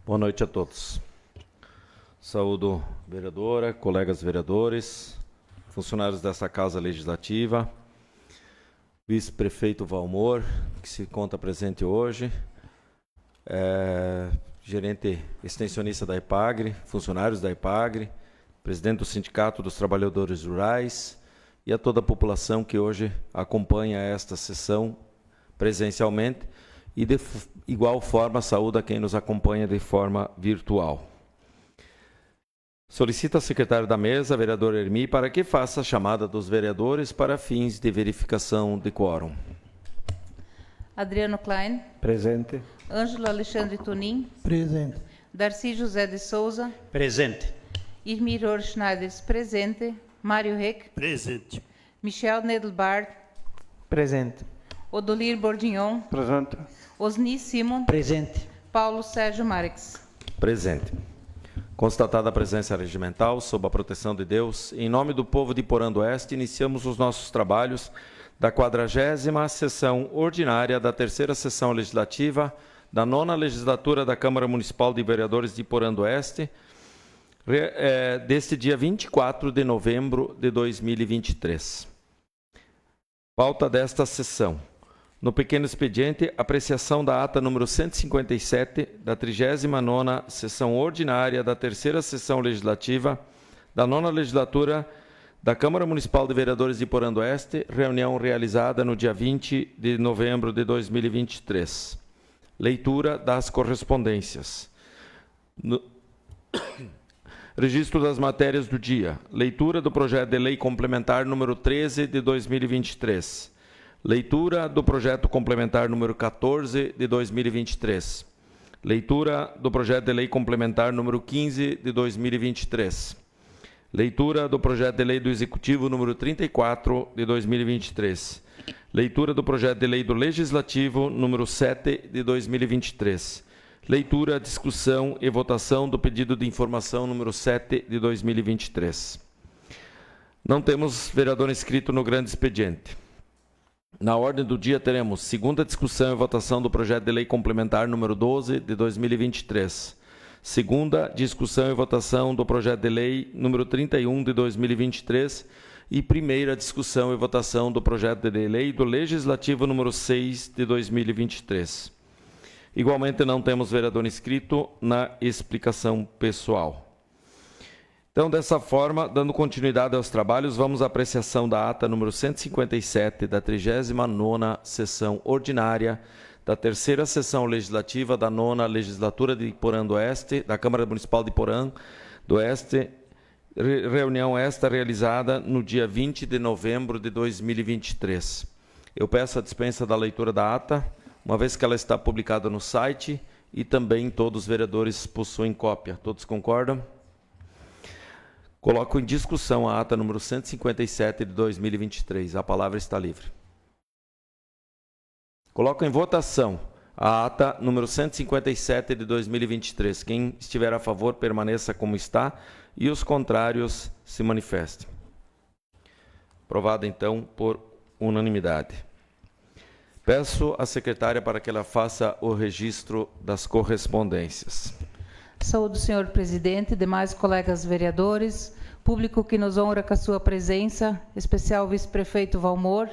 Boa noite a todos. Saúdo vereadora, colegas vereadores, funcionários dessa Casa Legislativa, vice-prefeito Valmor, que se conta presente hoje, gerente extensionista da EPAGRE, funcionários da EPAGRE, presidente do Sindicato dos Trabalhadores Rurais e a toda a população que hoje acompanha esta sessão presencialmente e de igual forma saúda quem nos acompanha de forma virtual. Solicita ao secretário da mesa, vereador Hermi, para que faça a chamada dos vereadores para fins de verificação de quórum. Adriano Klein. Presente. Ângelo Alexandre Tonin. Presente. Darcy José de Souza. Presente. Irmir Schneider, presente. Mário Reck. Presente. Michel Nedelbart. Presente. Odolir Bordignon. Presente. Osni Simon. Presente. Paulo Sérgio Marques. Presente. Constatada a presença regimental, sob a proteção de Deus, em nome do povo de Porã do Oeste, iniciamos os nossos trabalhos da 40ª sessão ordinária da 3ª sessão legislativa da 9ª legislatura da Câmara Municipal de Vereadores de Porã do Oeste, deste dia 24 de novembro de 2023. Pauta desta sessão. No pequeno expediente, apreciação da ata número 157 da 39ª sessão ordinária da 3ª sessão legislativa da 9ª legislatura da Câmara Municipal de Vereadores de Porã do Oeste, reunião realizada no dia 20 de novembro de 2023. Leitura das correspondências. Registro das matérias do dia. Leitura do projeto de lei complementar número 13 de 2023. Leitura do projeto complementar número 14 de 2023. Leitura do projeto de lei complementar número 15 de 2023. Leitura do projeto de lei do Executivo número 34 de 2023. Leitura do projeto de lei do Legislativo número 7 de 2023. Leitura, discussão e votação do pedido de informação número 7 de 2023. Não temos vereador inscrito no grande expediente. Na ordem do dia teremos segunda discussão e votação do projeto de lei complementar número 12 de 2023. Segunda discussão e votação do projeto de lei número 31 de 2023 e primeira discussão e votação do projeto de lei do Legislativo número 6 de 2023. Igualmente não temos vereador inscrito na explicação pessoal. Então, dessa forma, dando continuidade aos trabalhos, vamos à apreciação da ata número 157 da 39ª sessão ordinária da 3ª sessão legislativa da 9ª legislatura de Porã do Oeste, da Câmara Municipal de Porã do Oeste, reunião esta realizada no dia 20 de novembro de 2023. Eu peço a dispensa da leitura da ata, uma vez que ela está publicada no site e também todos os vereadores possuem cópia. Todos concordam? Coloco em discussão a ata número 157 de 2023. A palavra está livre. Coloco em votação a ata número 157 de 2023. Quem estiver a favor, permaneça como está e os contrários se manifestem. Aprovada, então, por unanimidade. Peço à secretária para que ela faça o registro das correspondências. Saúdo o senhor presidente, demais colegas vereadores, público que nos honra com a sua presença, especial vice-prefeito Valmor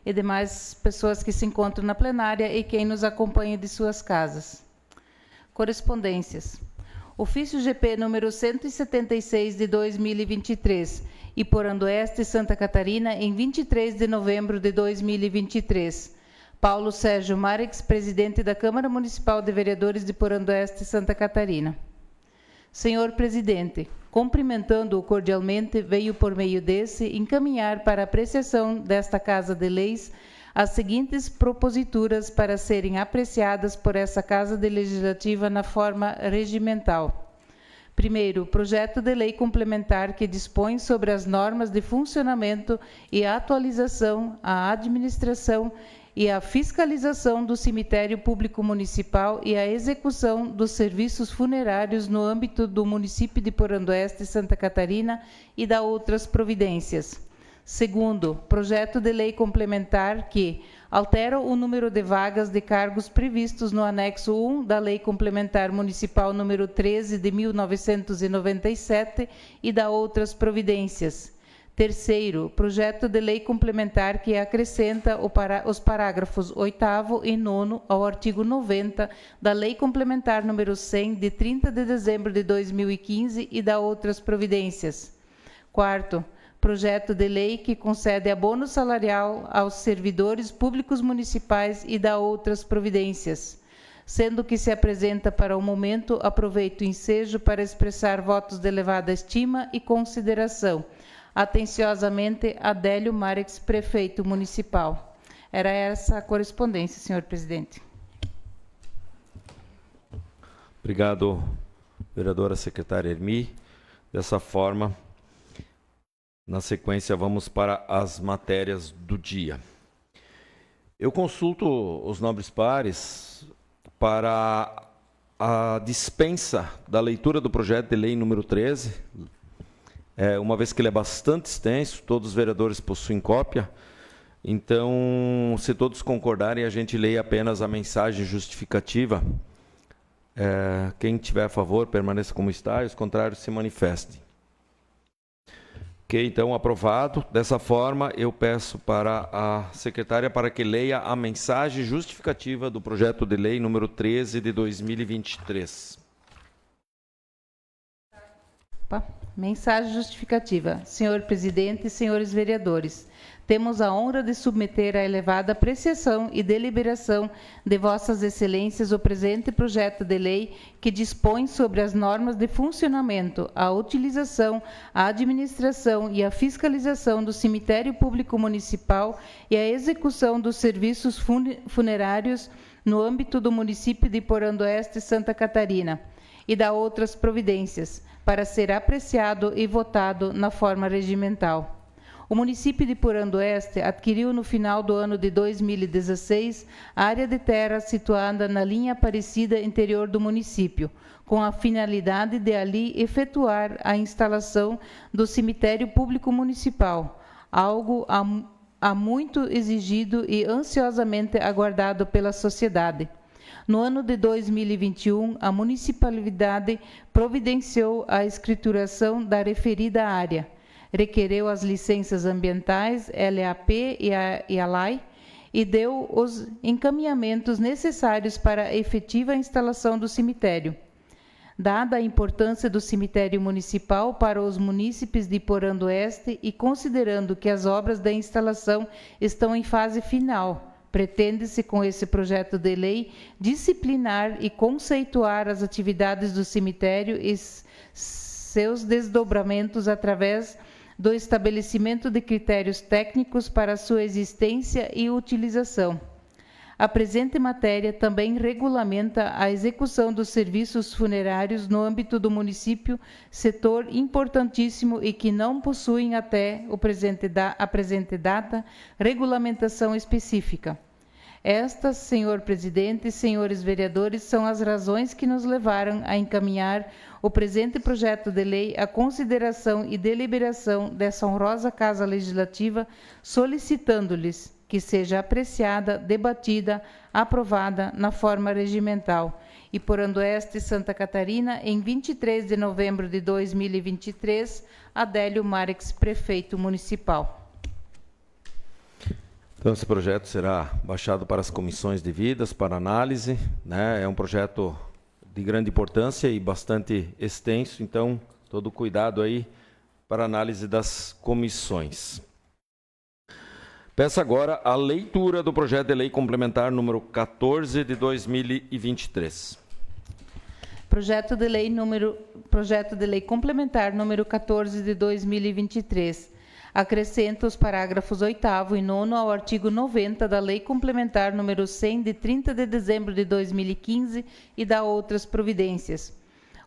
e demais pessoas que se encontram na plenária e quem nos acompanha de suas casas. Correspondências. Ofício GP número 176 de 2023, Iporã do Oeste, Santa Catarina, em 23 de novembro de 2023. Paulo Sérgio Marques, presidente da Câmara Municipal de Vereadores de Porã do Oeste, Santa Catarina. Senhor presidente, cumprimentando-o cordialmente, veio por meio desse encaminhar para a apreciação desta Casa de Leis as seguintes proposituras para serem apreciadas por essa Casa de Legislativa na forma regimental. Primeiro, projeto de lei complementar que dispõe sobre as normas de funcionamento e atualização, a administração e a fiscalização do cemitério público municipal e a execução dos serviços funerários no âmbito do município de Porã do Oeste, Santa Catarina e da outras providências. Segundo, projeto de lei complementar que, altera o número de vagas de cargos previstos no anexo 1 da Lei Complementar Municipal número 13 de 1997 e dá outras providências. Terceiro, projeto de lei complementar que acrescenta os parágrafos 8º e 9º ao artigo 90 da Lei Complementar número 100 de 30 de dezembro de 2015 e dá outras providências. Quarto, projeto de lei que concede abono salarial aos servidores públicos municipais e dá outras providências. Sendo que se apresenta para o momento, aproveito o ensejo para expressar votos de elevada estima e consideração. Atenciosamente, Adélio Marques, prefeito municipal. Era essa a correspondência, senhor presidente. Obrigado, vereadora secretária Hermi. Dessa forma, na sequência, vamos para as matérias do dia. Eu consulto os nobres pares para a dispensa da leitura do projeto de lei número 13, uma vez que ele é bastante extenso, todos os vereadores possuem cópia, então, se todos concordarem, a gente lê apenas a mensagem justificativa. Quem tiver a favor, permaneça como está, e os contrários se manifestem. Ok, então, aprovado. Dessa forma, eu peço para a secretária para que leia a mensagem justificativa do projeto de lei número 13 de 2023. Mensagem justificativa. Senhor presidente e senhores vereadores, temos a honra de submeter à elevada apreciação e deliberação de vossas excelências o presente projeto de lei que dispõe sobre as normas de funcionamento, a utilização, a administração e a fiscalização do cemitério público municipal e a execução dos serviços funerários no âmbito do município de Porã do Oeste, Santa Catarina, e dá outras providências, para ser apreciado e votado na forma regimental. O município de Porã do Oeste adquiriu no final do ano de 2016 área de terra situada na linha Aparecida interior do município, com a finalidade de ali efetuar a instalação do cemitério público municipal, algo há muito exigido e ansiosamente aguardado pela sociedade. No ano de 2021, a municipalidade providenciou a escrituração da referida área, requereu as licenças ambientais, LAP e ALAI, e deu os encaminhamentos necessários para a efetiva instalação do cemitério. Dada a importância do cemitério municipal para os munícipes de Porã do Oeste e considerando que as obras da instalação estão em fase final, pretende-se, com esse projeto de lei, disciplinar e conceituar as atividades do cemitério e seus desdobramentos através do estabelecimento de critérios técnicos para sua existência e utilização. A presente matéria também regulamenta a execução dos serviços funerários no âmbito do município, setor importantíssimo e que não possuem até a presente data regulamentação específica. Estas, senhor presidente e senhores vereadores, são as razões que nos levaram a encaminhar o presente projeto de lei à consideração e deliberação dessa honrosa Casa Legislativa, solicitando-lhes que seja apreciada, debatida, aprovada na forma regimental. E Porã do Oeste, Santa Catarina, em 23 de novembro de 2023, Adélio Marques, prefeito municipal. Então, esse projeto será baixado para as comissões devidas para análise, né? É um projeto de grande importância e bastante extenso, então, todo cuidado aí para análise das comissões. Peço agora a leitura do projeto de lei complementar número 14 de 2023. Projeto de lei complementar número 14 de 2023. Acrescenta os parágrafos 8º e 9º ao artigo 90 da Lei Complementar número 100 de 30 de dezembro de 2015 e dá outras providências.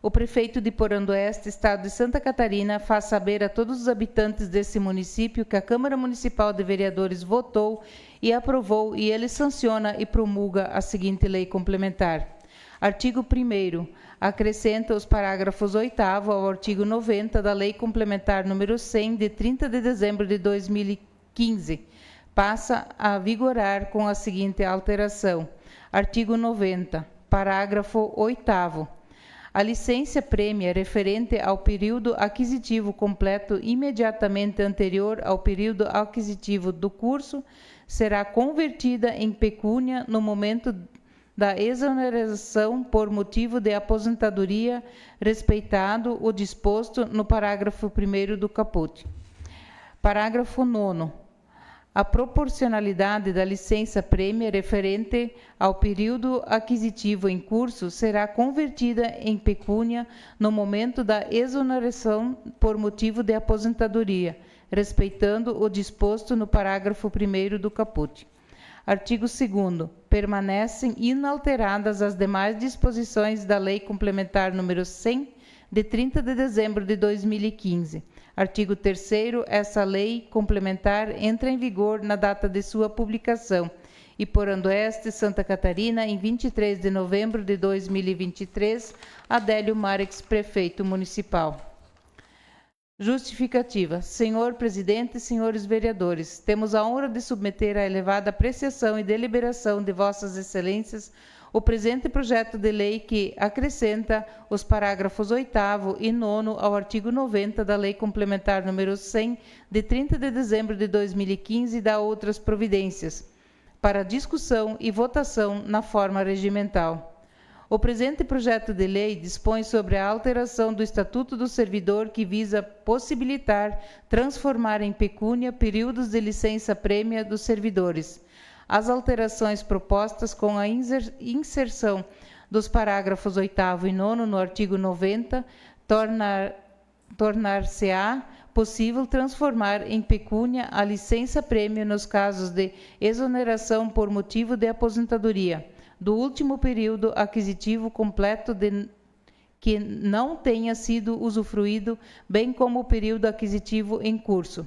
O prefeito de Porã do Oeste, Estado de Santa Catarina, faz saber a todos os habitantes desse município que a Câmara Municipal de Vereadores votou e aprovou e ele sanciona e promulga a seguinte lei complementar. Artigo 1º. Acrescenta os parágrafos 8º ao artigo 90 da Lei Complementar número 100 de 30 de dezembro de 2015. passa a vigorar com a seguinte alteração. Artigo 90, parágrafo 8º. A licença prêmio referente ao período aquisitivo completo imediatamente anterior ao período aquisitivo do curso será convertida em pecúnia no momento da exoneração por motivo de aposentadoria, respeitado o disposto no parágrafo 1º do caput. Parágrafo 9º. A proporcionalidade da licença prêmio referente ao período aquisitivo em curso será convertida em pecúnia no momento da exoneração por motivo de aposentadoria, respeitando o disposto no parágrafo 1º do caput. Artigo 2º. Permanecem inalteradas as demais disposições da Lei Complementar nº 100, de 30 de dezembro de 2015. Artigo 3º. Essa lei complementar entra em vigor na data de sua publicação e, por Oeste, Santa Catarina, em 23 de novembro de 2023, Adélio Marques, prefeito municipal. Justificativa. Senhor presidente e senhores vereadores, temos a honra de submeter à elevada apreciação e deliberação de vossas excelências o presente projeto de lei que acrescenta os parágrafos 8º e 9º ao artigo 90 da Lei Complementar nº 100, de 30 de dezembro de 2015, e dá outras providências, para discussão e votação na forma regimental. O presente projeto de lei dispõe sobre a alteração do Estatuto do Servidor que visa possibilitar transformar em pecúnia períodos de licença prêmio dos servidores. As alterações propostas com a inserção dos parágrafos 8º e 9º no artigo 90 tornar-se-á possível transformar em pecúnia a licença prêmio nos casos de exoneração por motivo de aposentadoria do último período aquisitivo completo que não tenha sido usufruído, bem como o período aquisitivo em curso.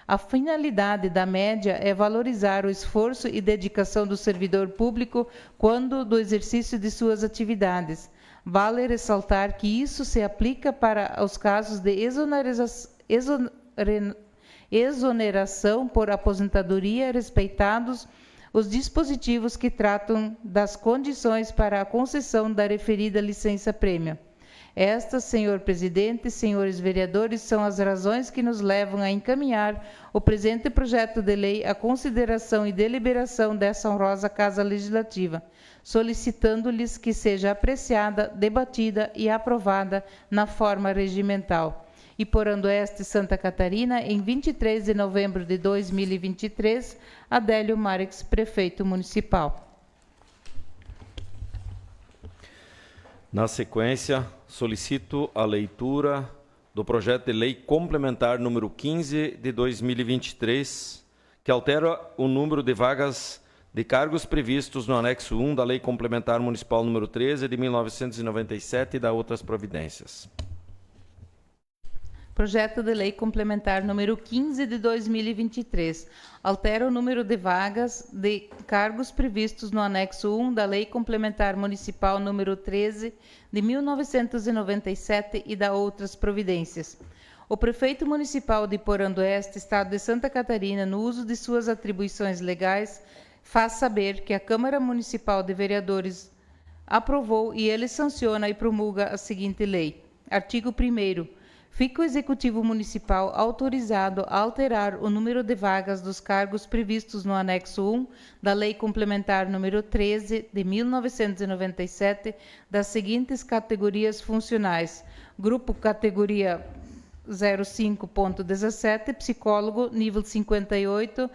A finalidade da média é valorizar o esforço e dedicação do servidor público quando do exercício de suas atividades. Vale ressaltar que isso se aplica para os casos de exoneração por aposentadoria, respeitados os dispositivos que tratam das condições para a concessão da referida licença prêmio. Estas, senhor presidente e senhores vereadores, são as razões que nos levam a encaminhar o presente projeto de lei à consideração e deliberação dessa honrosa Casa Legislativa, solicitando-lhes que seja apreciada, debatida e aprovada na forma regimental. E por Oeste, Santa Catarina, em 23 de novembro de 2023, Adélio Marques, prefeito municipal. Na sequência, solicito a leitura do projeto de lei complementar número 15 de 2023, que altera o número de vagas de cargos previstos no anexo 1 da Lei Complementar Municipal número 13 de 1997 e da outras providências. Projeto de Lei Complementar número 15 de 2023. Altera o número de vagas de cargos previstos no anexo 1 da Lei Complementar Municipal número 13 de 1997 e da outras providências. O prefeito municipal de Oeste, Estado de Santa Catarina, no uso de suas atribuições legais, faz saber que a Câmara Municipal de Vereadores aprovou e ele sanciona e promulga a seguinte lei. Artigo 1º. Fica o Executivo Municipal autorizado a alterar o número de vagas dos cargos previstos no anexo 1 da Lei Complementar número 13 de 1997 das seguintes categorias funcionais. Grupo categoria 05.17, psicólogo, nível 58,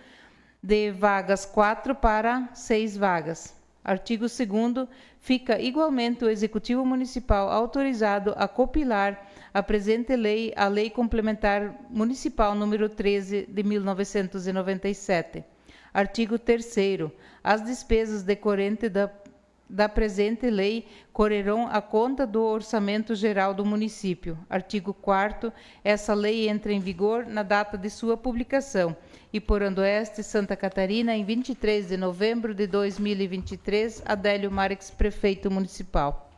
de vagas 4 para 6 vagas. Artigo 2º. Fica igualmente o Executivo Municipal autorizado a copilar a presente lei, a Lei Complementar Municipal número 13 de 1997. Artigo 3º. As despesas decorrentes da presente lei correrão à conta do Orçamento Geral do município. Artigo 4º. Essa lei entra em vigor na data de sua publicação e por Oeste, Santa Catarina, em 23 de novembro de 2023, Adélio Marques, prefeito municipal.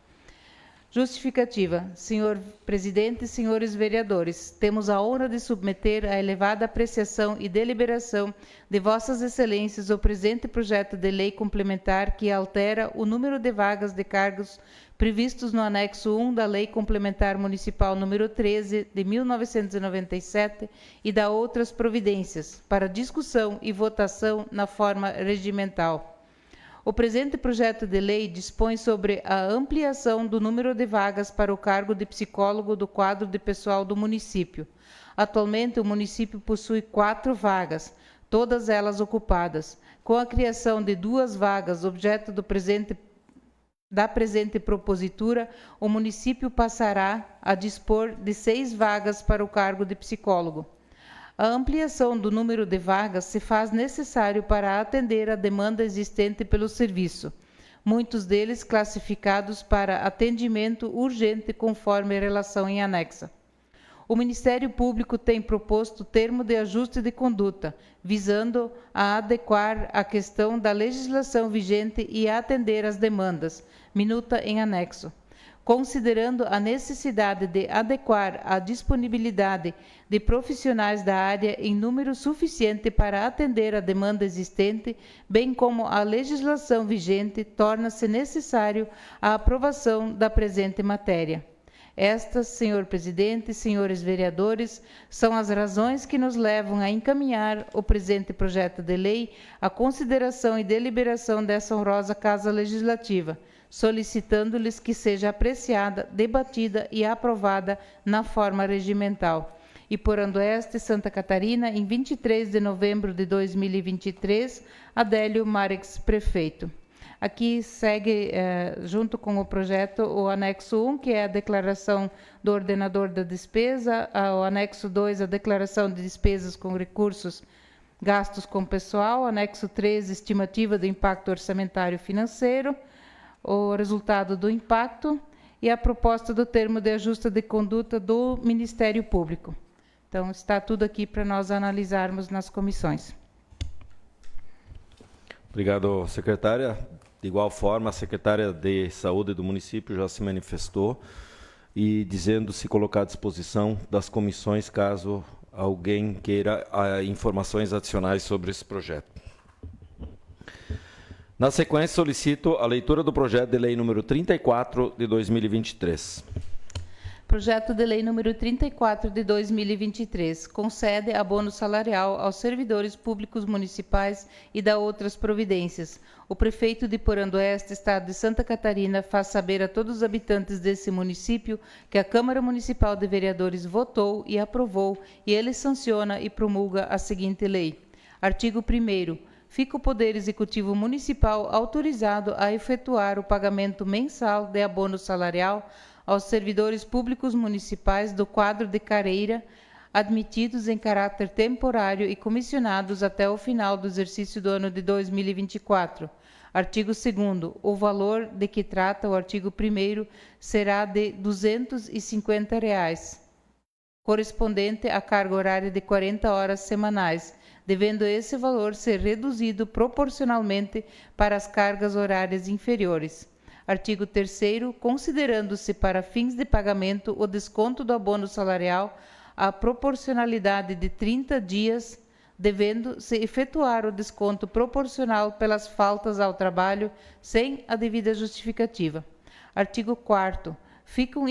Justificativa. Senhor presidente e senhores vereadores, temos a honra de submeter à elevada apreciação e deliberação de vossas excelências o presente projeto de lei complementar que altera o número de vagas de cargos previstos no anexo 1 da Lei Complementar Municipal número 13 de 1997 e da outras providências, para discussão e votação na forma regimental. O presente projeto de lei dispõe sobre a ampliação do número de vagas para o cargo de psicólogo do quadro de pessoal do município. Atualmente, o município possui 4 vagas, todas elas ocupadas. Com a criação de 2 vagas, objeto da presente propositura, o município passará a dispor de 6 vagas para o cargo de psicólogo. A ampliação do número de vagas se faz necessário para atender a demanda existente pelo serviço, muitos deles classificados para atendimento urgente conforme a relação em anexa. O Ministério Público tem proposto termo de ajuste de conduta, visando a adequar a questão da legislação vigente e a atender às demandas, minuta em anexo. Considerando a necessidade de adequar a disponibilidade de profissionais da área em número suficiente para atender a demanda existente, bem como a legislação vigente, torna-se necessário a aprovação da presente matéria. Estas, senhor presidente e senhores vereadores, são as razões que nos levam a encaminhar o presente projeto de lei à consideração e deliberação dessa honrosa Casa Legislativa, solicitando-lhes que seja apreciada, debatida e aprovada na forma regimental. E por Oeste, Santa Catarina, em 23 de novembro de 2023, Adélio Marques, prefeito. Aqui segue, junto com o projeto, o anexo 1, que é a declaração do ordenador da despesa, o anexo 2, a declaração de despesas com recursos gastos com pessoal, anexo 3, estimativa do impacto orçamentário financeiro, o resultado do impacto e a proposta do termo de ajuste de conduta do Ministério Público. Então, está tudo aqui para nós analisarmos nas comissões. Obrigado, secretária. De igual forma, a secretária de Saúde do município já se manifestou e dizendo se colocar à disposição das comissões caso alguém queira informações adicionais sobre esse projeto. Na sequência, solicito a leitura do projeto de lei número 34 de 2023. Projeto de lei número 34 de 2023 concede abono salarial aos servidores públicos municipais e dá outras providências. O prefeito de Oeste, Estado de Santa Catarina, faz saber a todos os habitantes desse município que a Câmara Municipal de Vereadores votou e aprovou, e ele sanciona e promulga a seguinte lei. Artigo 1º. Fica o Poder Executivo Municipal autorizado a efetuar o pagamento mensal de abono salarial aos servidores públicos municipais do quadro de carreira admitidos em caráter temporário e comissionados até o final do exercício do ano de 2024. Artigo 2º. O valor de que trata o artigo 1º será de R$ 250, correspondente à carga horária de 40 horas semanais, devendo esse valor ser reduzido proporcionalmente para as cargas horárias inferiores. Artigo 3º, considerando-se para fins de pagamento o desconto do abono salarial a proporcionalidade de 30 dias, devendo-se efetuar o desconto proporcional pelas faltas ao trabalho sem a devida justificativa. Artigo 4º, ficam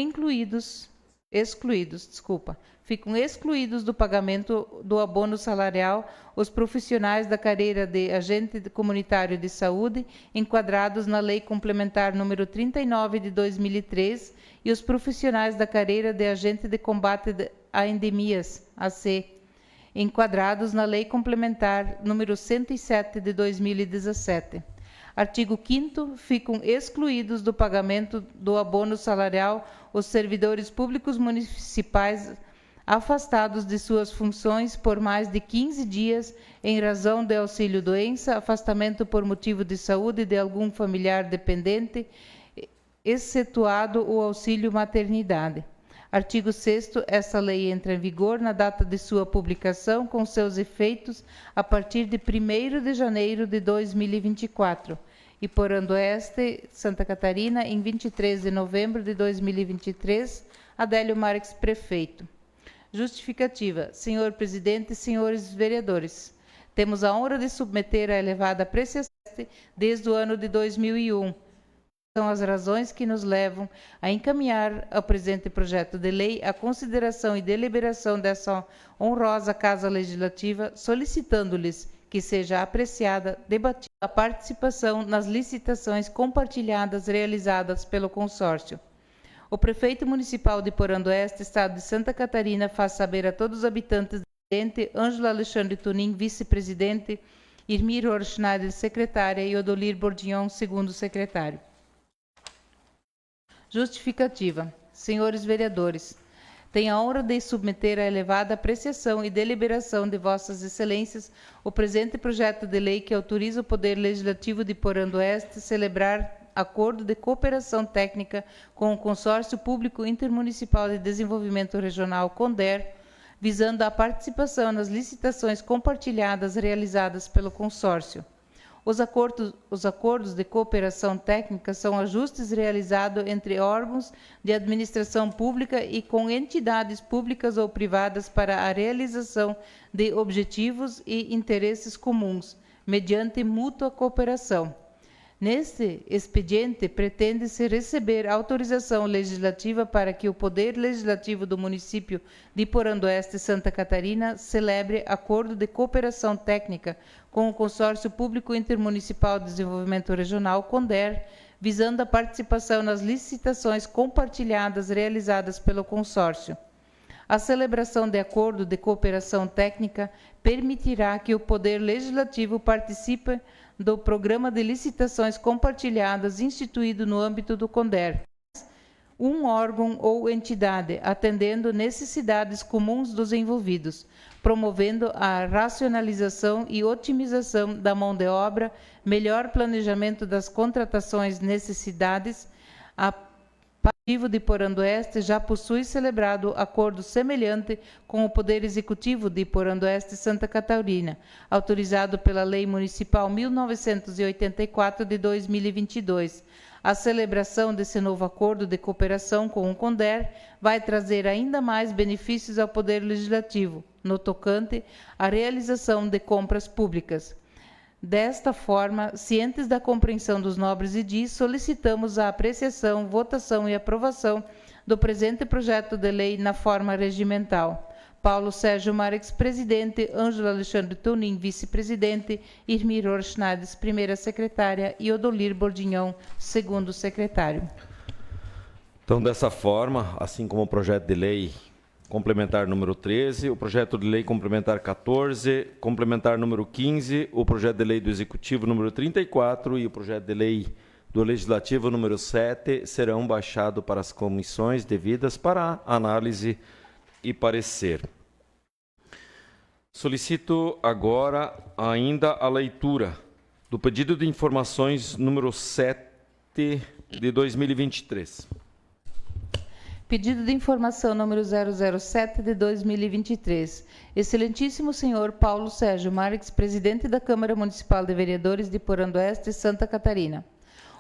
excluídos do pagamento do abono salarial os profissionais da carreira de agente comunitário de saúde, enquadrados na Lei Complementar número 39 de 2003, e os profissionais da carreira de agente de combate a endemias, AC, enquadrados na Lei Complementar número 107 de 2017. Artigo 5º, ficam excluídos do pagamento do abono salarial os servidores públicos municipais afastados de suas funções por mais de 15 dias em razão de auxílio-doença, afastamento por motivo de saúde de algum familiar dependente, excetuado o auxílio-maternidade. Artigo 6º, esta lei entra em vigor na data de sua publicação, com seus efeitos a partir de 1º de janeiro de 2024. Iporã do Oeste, Santa Catarina, em 23 de novembro de 2023. Adélio Marques, prefeito. Justificativa. Senhor presidente e senhores vereadores, temos a honra de submeter à elevada apreciação desde o ano de 2001. São as razões que nos levam a encaminhar ao presente projeto de lei a consideração e deliberação dessa honrosa Casa Legislativa, solicitando-lhes que seja apreciada, debatida a participação nas licitações compartilhadas realizadas pelo consórcio. O prefeito municipal de Iporã do Oeste, estado de Santa Catarina, faz saber a todos os habitantes do presidente Ângelo Alexandre Tunin, vice-presidente, Irmir Orschneider, secretária, e Odolir Bordignon, segundo secretário. Justificativa. Senhores vereadores, tenho a honra de submeter à elevada apreciação e deliberação de Vossas Excelências o presente projeto de lei que autoriza o Poder Legislativo de Iporã do Oeste celebrar acordo de cooperação técnica com o Consórcio Público Intermunicipal de Desenvolvimento Regional, CONDER, visando a participação nas licitações compartilhadas realizadas pelo consórcio. Os acordos de cooperação técnica são ajustes realizados entre órgãos de administração pública e com entidades públicas ou privadas para a realização de objetivos e interesses comuns, mediante mútua cooperação. Neste expediente, pretende-se receber autorização legislativa para que o Poder Legislativo do município de Iporã do Oeste, Santa Catarina, celebre acordo de cooperação técnica com o Consórcio Público Intermunicipal de Desenvolvimento Regional, CONDER, visando a participação nas licitações compartilhadas realizadas pelo consórcio. A celebração de acordo de cooperação técnica permitirá que o Poder Legislativo participe do Programa de Licitações Compartilhadas instituído no âmbito do CONDER, um órgão ou entidade, atendendo necessidades comuns dos envolvidos, promovendo a racionalização e otimização da mão de obra, melhor planejamento das contratações, necessidades. A Partido de Iporã do Oeste já possui celebrado acordo semelhante com o Poder Executivo de Iporã do Oeste, Santa Catarina, autorizado pela Lei Municipal 1984 de 2022. A celebração desse novo acordo de cooperação com o CONDER vai trazer ainda mais benefícios ao Poder Legislativo, no tocante à realização de compras públicas. Desta forma, cientes da compreensão dos nobres edis, solicitamos a apreciação, votação e aprovação do presente projeto de lei na forma regimental. Paulo Sérgio Marques, presidente, Ângelo Alexandre Tunin, vice-presidente, Irmir Orschneider, primeira secretária, e Odolir Bordignon, segundo secretário. Então, dessa forma, assim como o projeto de lei complementar número 13, o projeto de lei complementar 14, complementar número 15, o projeto de lei do Executivo número 34 e o projeto de lei do Legislativo número 7 serão baixados para as comissões devidas para análise e parecer. Solicito agora ainda a leitura do pedido de informações número 7 de 2023. Pedido de informação número 007 de 2023. Excelentíssimo senhor Paulo Sérgio Marques, presidente da Câmara Municipal de Vereadores de Iporã do Oeste, Santa Catarina.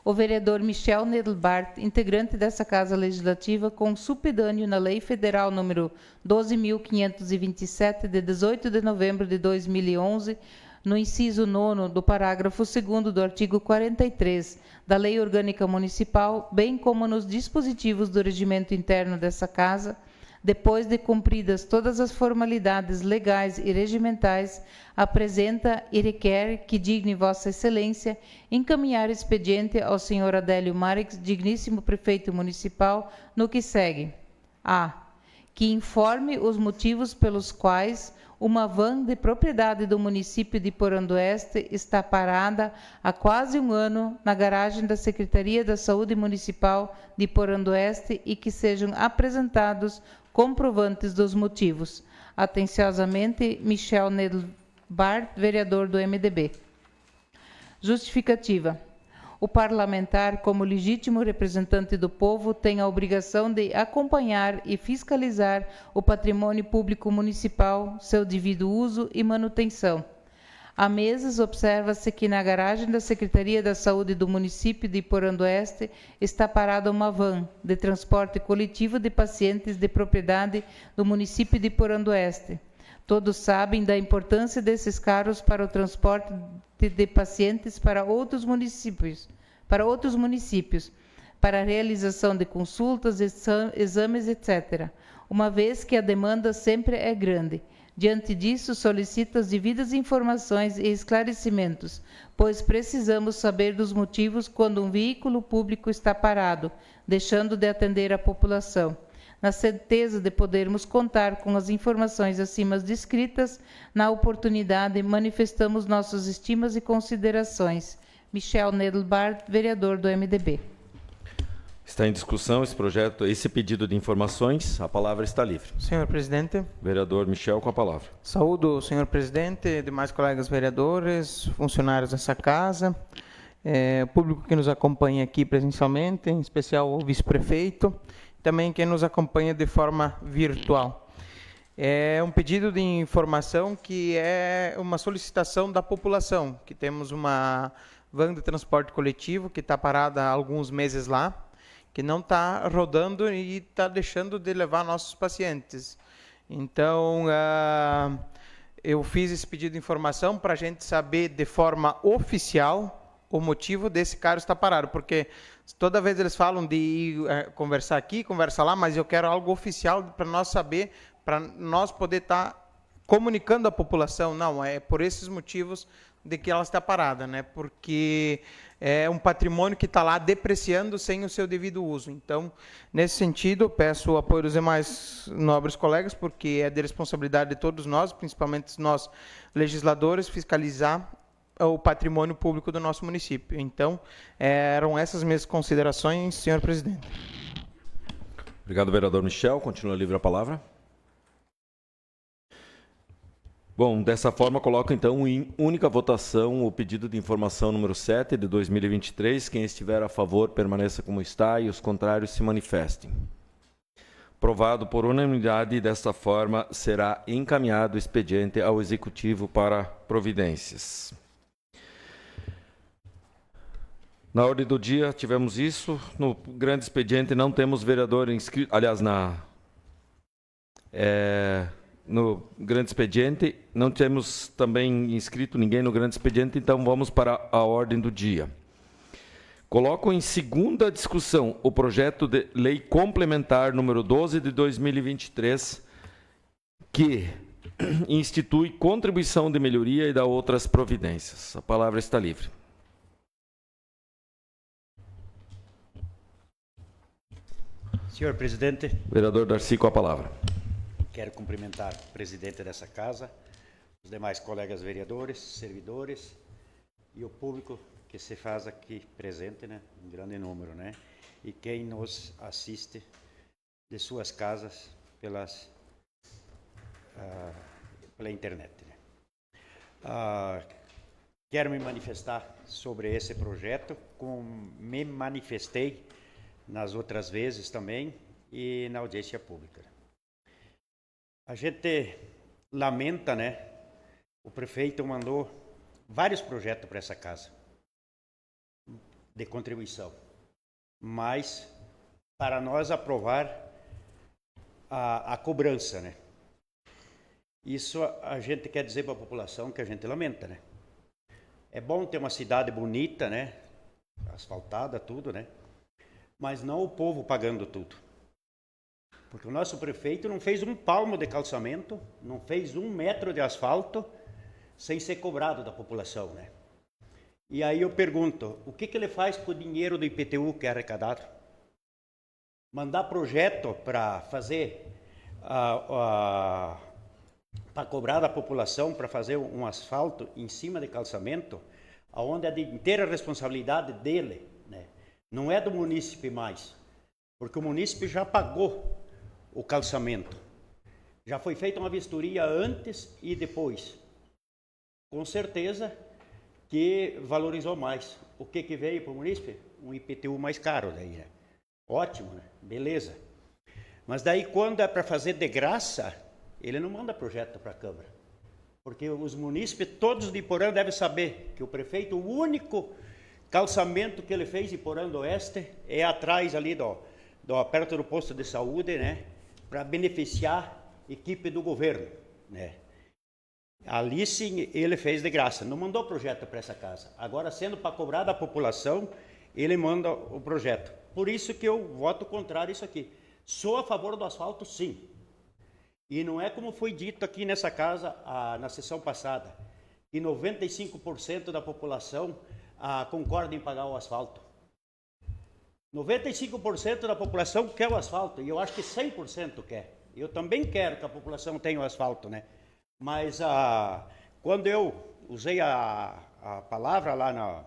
O vereador Michel Nedelbart, integrante dessa Casa Legislativa, com supedâneo na Lei Federal número 12.527, de 18 de novembro de 2011, no inciso 9º do parágrafo 2º do artigo 43 da Lei Orgânica Municipal, bem como nos dispositivos do regimento interno dessa Casa, depois de cumpridas todas as formalidades legais e regimentais, apresenta e requer que digne Vossa Excelência encaminhar expediente ao senhor Adélio Marques, digníssimo prefeito municipal, no que segue. A. Que informe os motivos pelos quais uma van de propriedade do município de Iporã do Oeste está parada há quase um ano na garagem da Secretaria da Saúde Municipal de Iporã do Oeste e que sejam apresentados comprovantes dos motivos. Atenciosamente, Michel Nedelbart, vereador do MDB. Justificativa. O parlamentar, como legítimo representante do povo, tem a obrigação de acompanhar e fiscalizar o patrimônio público municipal, seu devido uso e manutenção. Há meses, observa-se que na garagem da Secretaria da Saúde do município de Iporã do Oeste está parada uma van de transporte coletivo de pacientes de propriedade do município de Iporã do Oeste. Todos sabem da importância desses carros para o transporte de pacientes para outros municípios, para a realização de consultas, exames, etc., uma vez que a demanda sempre é grande. Diante disso, solicito as devidas informações e esclarecimentos, pois precisamos saber dos motivos quando um veículo público está parado, deixando de atender a população. Na certeza de podermos contar com as informações acima descritas, na oportunidade manifestamos nossas estimas e considerações. Michel Nedelbart, vereador do MDB. Está em discussão esse pedido de informações. A palavra está livre. Senhor presidente. Vereador Michel, com a palavra. Saúdo o senhor presidente, demais colegas vereadores, funcionários dessa casa, o público que nos acompanha aqui presencialmente, em especial o vice-prefeito, também quem nos acompanha de forma virtual. É um pedido de informação que é uma solicitação da população, que temos uma van de transporte coletivo que está parada há alguns meses lá, que não está rodando e está deixando de levar nossos pacientes. Então, eu fiz esse pedido de informação para a gente saber de forma oficial o motivo desse carro estar parado, porque toda vez eles falam de ir conversar aqui, conversar lá, mas eu quero algo oficial para nós saber, para nós poder estar comunicando à população. Não, é por esses motivos de que ela está parada, né? Porque é um patrimônio que está lá depreciando sem o seu devido uso. Então, nesse sentido, peço o apoio dos demais nobres colegas, porque é de responsabilidade de todos nós, principalmente nós legisladores, fiscalizar o patrimônio público do nosso município. Então, eram essas minhas considerações, senhor presidente. Obrigado, vereador Michel. Continua livre a palavra. Bom, dessa forma, coloco então em única votação o pedido de informação número 7 de 2023. Quem estiver a favor, permaneça como está e os contrários se manifestem. Aprovado por unanimidade, desta forma será encaminhado o expediente ao Executivo para providências. Na ordem do dia tivemos isso. No grande expediente não temos vereador inscrito, aliás, no grande expediente, não temos também inscrito ninguém no grande expediente, então vamos para a ordem do dia. Coloco em segunda discussão o projeto de lei complementar número 12 de 2023, que institui contribuição de melhoria e dá outras providências. A palavra está livre. Senhor presidente. Vereador Darcy, com a palavra. Quero cumprimentar o presidente dessa casa, os demais colegas vereadores, servidores e o público que se faz aqui presente, né, em grande número, né, e quem nos assiste de suas casas pela internet. Né. Quero me manifestar sobre esse projeto, como me manifestei nas outras vezes também e na audiência pública. A gente lamenta, né? O prefeito mandou vários projetos para essa casa de contribuição, mas para nós aprovar a cobrança, né? Isso a gente quer dizer para a população que a gente lamenta, né? É bom ter uma cidade bonita, né? Asfaltada, tudo, né? Mas não o povo pagando tudo. Porque o nosso prefeito não fez um palmo de calçamento, não fez 1 metro de asfalto sem ser cobrado da população, né? E aí eu pergunto, o que ele faz com o dinheiro do IPTU que é arrecadado? Mandar projeto para fazer, para cobrar da população, para fazer um asfalto em cima de calçamento, onde é de inteira responsabilidade dele, né? Não é do munícipe mais, porque o munícipe já pagou o calçamento. Já foi feita uma vistoria antes e depois. Com certeza que valorizou mais. O que veio para o munícipe? Um IPTU mais caro daí, né? Ótimo, né? Beleza. Mas daí quando é para fazer de graça, ele não manda projeto para a Câmara. Porque os munícipes, todos de Iporã, devem saber que o prefeito, o único calçamento que ele fez em Iporã do Oeste é atrás ali, perto do posto de saúde, né? Para beneficiar a equipe do governo, né? Ali sim ele fez de graça, não mandou projeto para essa casa. Agora, sendo para cobrar da população, ele manda o projeto. Por isso que eu voto contrário a isso aqui. Sou a favor do asfalto, sim. E não é como foi dito aqui nessa casa na sessão passada, que 95% da população concorda em pagar o asfalto. 95% da população quer o asfalto, e eu acho que 100% quer. Eu também quero que a população tenha o asfalto, né? Mas quando eu usei a palavra lá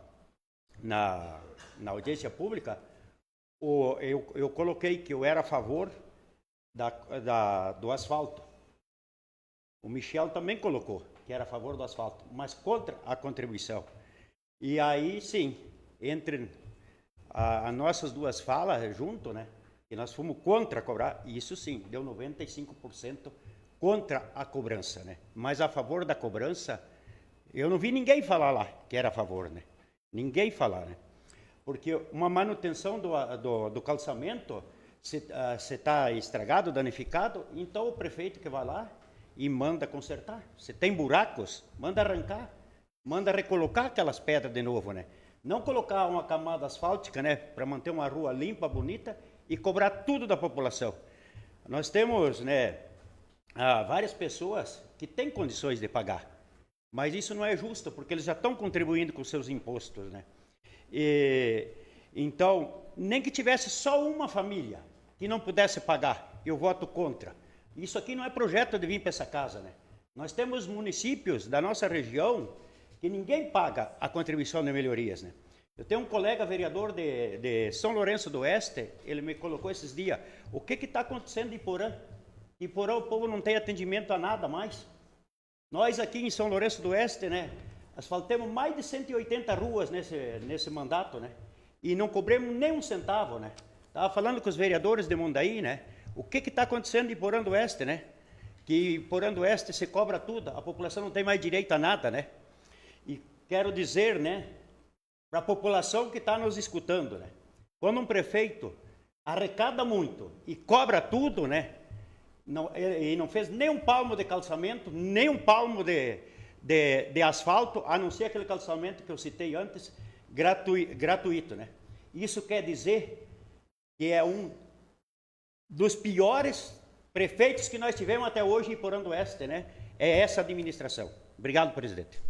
na audiência pública, eu coloquei que eu era a favor do asfalto. O Michel também colocou que era a favor do asfalto, mas contra a contribuição. E aí, sim, entre as nossas duas falas junto, né? Que nós fomos contra cobrar, isso sim, deu 95% contra a cobrança, né? Mas a favor da cobrança, eu não vi ninguém falar lá que era a favor, né? Ninguém falar, né? Porque uma manutenção do calçamento, se está estragado, danificado, então o prefeito que vai lá e manda consertar. Se tem buracos, manda arrancar, manda recolocar aquelas pedras de novo, né? Não colocar uma camada asfáltica, né, para manter uma rua limpa, bonita e cobrar tudo da população. Nós temos, né, várias pessoas que têm condições de pagar, mas isso não é justo, porque eles já estão contribuindo com seus impostos, né? Então, nem que tivesse só uma família que não pudesse pagar, eu voto contra. Isso aqui não é projeto de vir para essa casa, né? Nós temos municípios da nossa região que ninguém paga a contribuição de melhorias, né? Eu tenho um colega vereador de São Lourenço do Oeste, ele me colocou esses dias, o que está acontecendo em Iporã? Em Iporã o povo não tem atendimento a nada mais. Nós aqui em São Lourenço do Oeste, né, asfaltemos mais de 180 ruas nesse mandato, né? E não cobramos nem um centavo, né? Estava falando com os vereadores de Mundaí, né? O que está acontecendo em Iporã do Oeste, né? Que em Iporã do Oeste se cobra tudo, a população não tem mais direito a nada, né? E quero dizer, né, para a população que está nos escutando, né? Quando um prefeito arrecada muito e cobra tudo, né? E não fez nem um palmo de calçamento, nem um palmo de asfalto, a não ser aquele calçamento que eu citei antes, gratuito, né? Isso quer dizer que é um dos piores prefeitos que nós tivemos até hoje em Iporã do Oeste, né? É essa administração. Obrigado, presidente.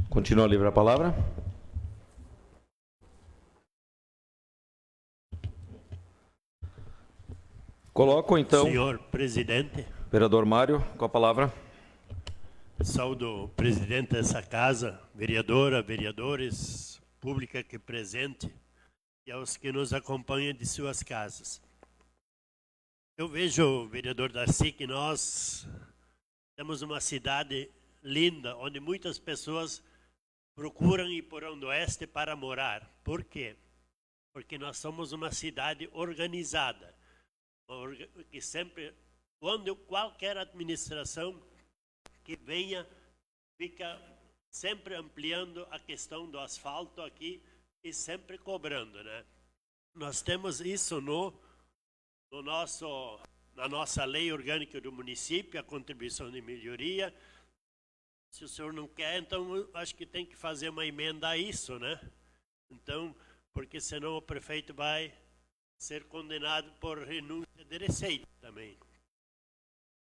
Continua livre a palavra. Coloco, então... Senhor presidente. Vereador Mário, com a palavra. Saúdo o presidente dessa casa, vereadora, vereadores, pública aqui presente e aos que nos acompanham de suas casas. Eu vejo, vereador Darcy, que nós temos uma cidade linda, onde muitas pessoas procuram Iporã do Oeste para morar. Por quê? Porque nós somos uma cidade organizada, que sempre, quando qualquer administração que venha, fica sempre ampliando a questão do asfalto aqui e sempre cobrando, né? Nós temos isso na nossa lei orgânica do município, a contribuição de melhoria. Se o senhor não quer, então acho que tem que fazer uma emenda a isso, né? Então, porque senão o prefeito vai ser condenado por renúncia de receita também.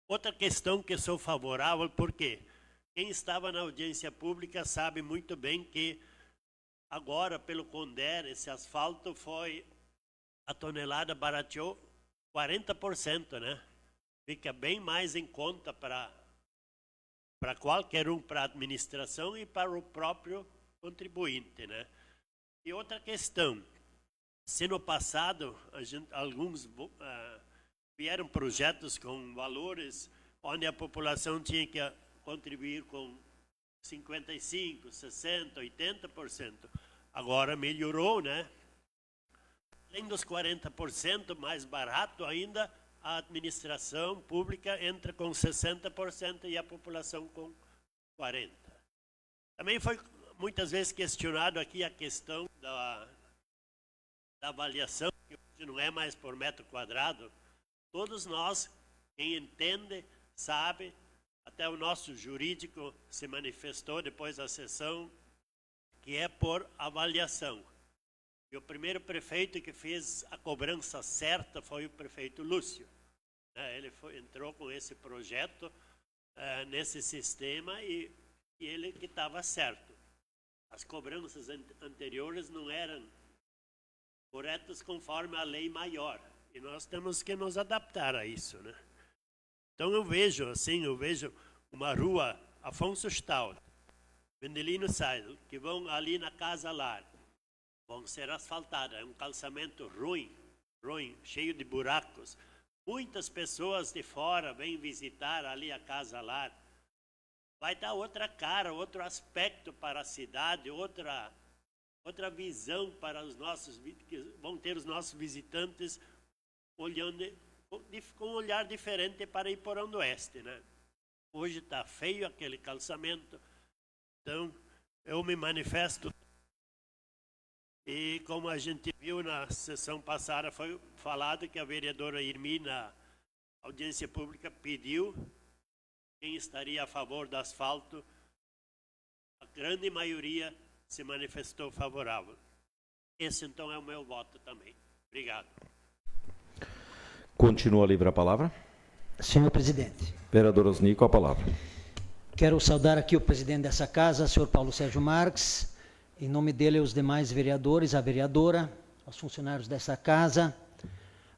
Outra questão que sou favorável, porque quem estava na audiência pública sabe muito bem que agora, pelo Conder, esse asfalto a tonelada barateou 40%, né? Fica bem mais em conta para qualquer um, para a administração e para o próprio contribuinte, né? E outra questão, se no passado alguns vieram projetos com valores onde a população tinha que contribuir com 55%, 60%, 80%, agora melhorou, né? Além dos 40% mais barato ainda, a administração pública entra com 60% e a população com 40. Também foi muitas vezes questionado aqui a questão da avaliação, que hoje não é mais por metro quadrado. Todos nós, quem entende, sabe, até o nosso jurídico se manifestou depois da sessão, que é por avaliação. E o primeiro prefeito que fez a cobrança certa foi o prefeito Lúcio. Ele entrou com esse projeto, nesse sistema, e ele que estava certo. As cobranças anteriores não eram corretas conforme a lei maior. E nós temos que nos adaptar a isso, né? Então eu vejo uma rua, Afonso Staud, Vendelino Saidel, que vão ali na Casa Lar, vão ser asfaltadas. É um calçamento ruim, cheio de buracos. Muitas pessoas de fora vêm visitar ali a Casa Lar. Vai dar outra cara, outro aspecto para a cidade, outra visão para os nossos, que vão ter os nossos visitantes olhando com um olhar diferente para Iporã do Oeste, né? Hoje está feio aquele calçamento, então eu me manifesto. E como a gente viu na sessão passada, foi falado que a vereadora Irmi, na audiência pública, pediu quem estaria a favor do asfalto. A grande maioria se manifestou favorável. Esse, então, é o meu voto também. Obrigado. Continua livre a palavra. Senhor presidente. Vereador Osnico, a palavra. Quero saudar aqui o presidente dessa casa, senhor Paulo Sérgio Marques, em nome dele os demais vereadores, a vereadora, aos funcionários dessa casa,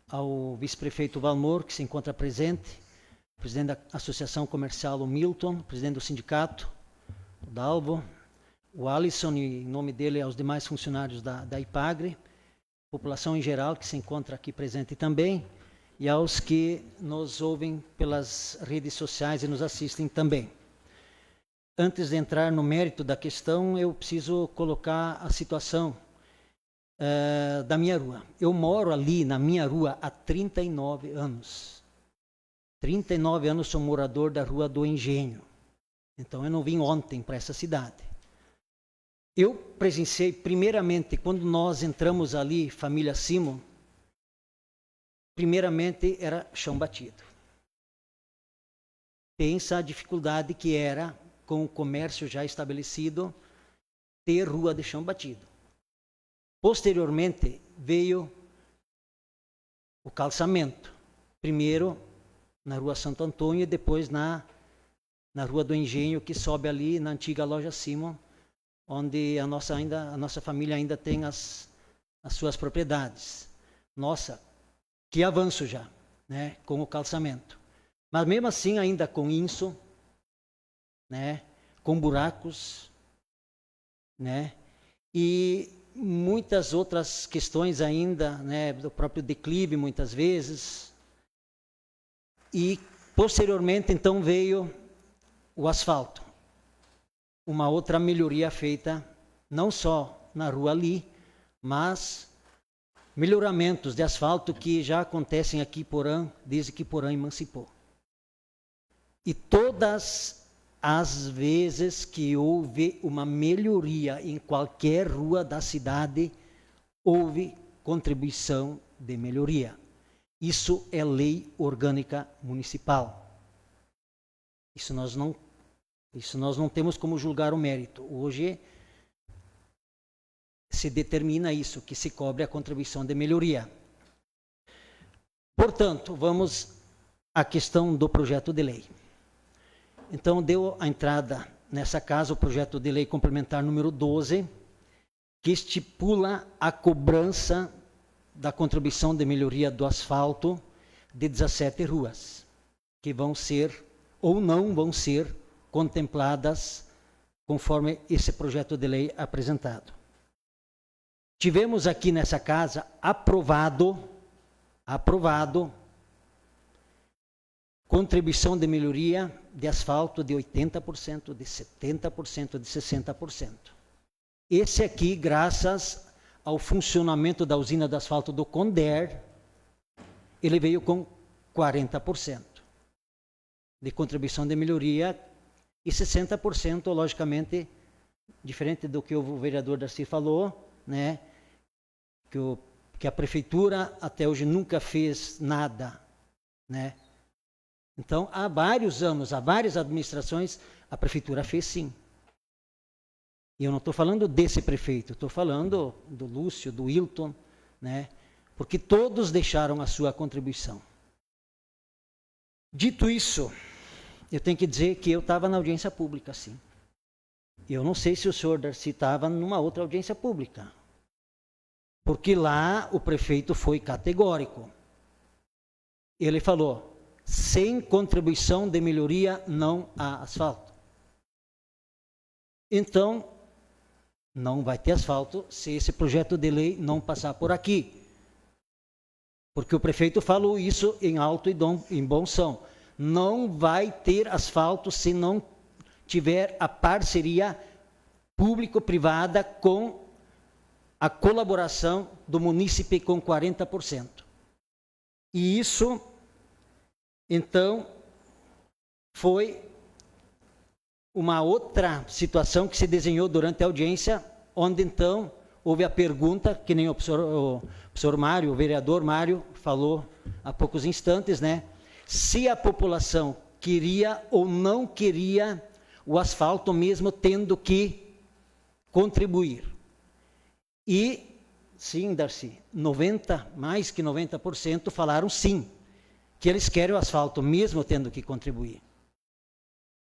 ao vice-prefeito Valmor, que se encontra presente, o presidente da Associação Comercial, o Milton, o presidente do sindicato, o Dalvo, o Alisson, e em nome dele aos demais funcionários da IPAGRE, população em geral que se encontra aqui presente também, e aos que nos ouvem pelas redes sociais e nos assistem também. Antes de entrar no mérito da questão, eu preciso colocar a situação da minha rua. Eu moro ali na minha rua há 39 anos. 39 anos sou morador da Rua do Engenho. Então eu não vim ontem para essa cidade. Eu presenciei, primeiramente, quando nós entramos ali, família Simon, primeiramente era chão batido. Pensa a dificuldade que era, com o comércio já estabelecido, ter rua de chão batido. Posteriormente veio o calçamento. Primeiro na Rua Santo Antônio e depois na Rua do Engenho, que sobe ali na antiga loja Simon, onde a nossa família ainda tem as suas propriedades. Nossa, que avanço já, né, com o calçamento. Mas mesmo assim, ainda com inso, né, com buracos, né, e muitas outras questões ainda, né, do próprio declive muitas vezes. E posteriormente, então, veio o asfalto. Uma outra melhoria feita, não só na rua ali, mas melhoramentos de asfalto que já acontecem aqui em Iporã, desde que Iporã emancipou. E todas as vezes que houve uma melhoria em qualquer rua da cidade, houve contribuição de melhoria. Isso é lei orgânica municipal. Isso nós não temos como julgar o mérito. Hoje se determina isso, que se cobre a contribuição de melhoria. Portanto, vamos à questão do projeto de lei. Então, deu a entrada nessa casa o projeto de lei complementar número 12, que estipula a cobrança da contribuição de melhoria do asfalto de 17 ruas, que vão ser ou não vão ser contempladas conforme esse projeto de lei apresentado. Tivemos aqui nessa casa aprovado contribuição de melhoria de asfalto de 80%, de 70%, de 60%. Esse aqui, graças ao funcionamento da usina de asfalto do Conder, ele veio com 40% de contribuição de melhoria, e 60%, logicamente, diferente do que o vereador Darcy falou, né, que a prefeitura até hoje nunca fez nada, né? Então, há vários anos, há várias administrações, a prefeitura fez sim. E eu não estou falando desse prefeito, estou falando do Lúcio, do Wilton, né? Porque todos deixaram a sua contribuição. Dito isso, eu tenho que dizer que eu estava na audiência pública, sim. Eu não sei se o senhor Darcy estava numa outra audiência pública. Porque lá o prefeito foi categórico. Ele falou, sem contribuição de melhoria não há asfalto. Então, não vai ter asfalto se esse projeto de lei não passar por aqui. Porque o prefeito falou isso em alto e em bom som. Não vai ter asfalto se não tiver a parceria público-privada com a colaboração do munícipe com 40%. E isso, então, foi uma outra situação que se desenhou durante a audiência, onde, então, houve a pergunta, que nem o professor Mário, o vereador Mário, falou há poucos instantes, né? Se a população queria ou não queria o asfalto, mesmo tendo que contribuir. E, sim, Darcy, mais que 90% falaram sim, que eles querem o asfalto, mesmo tendo que contribuir.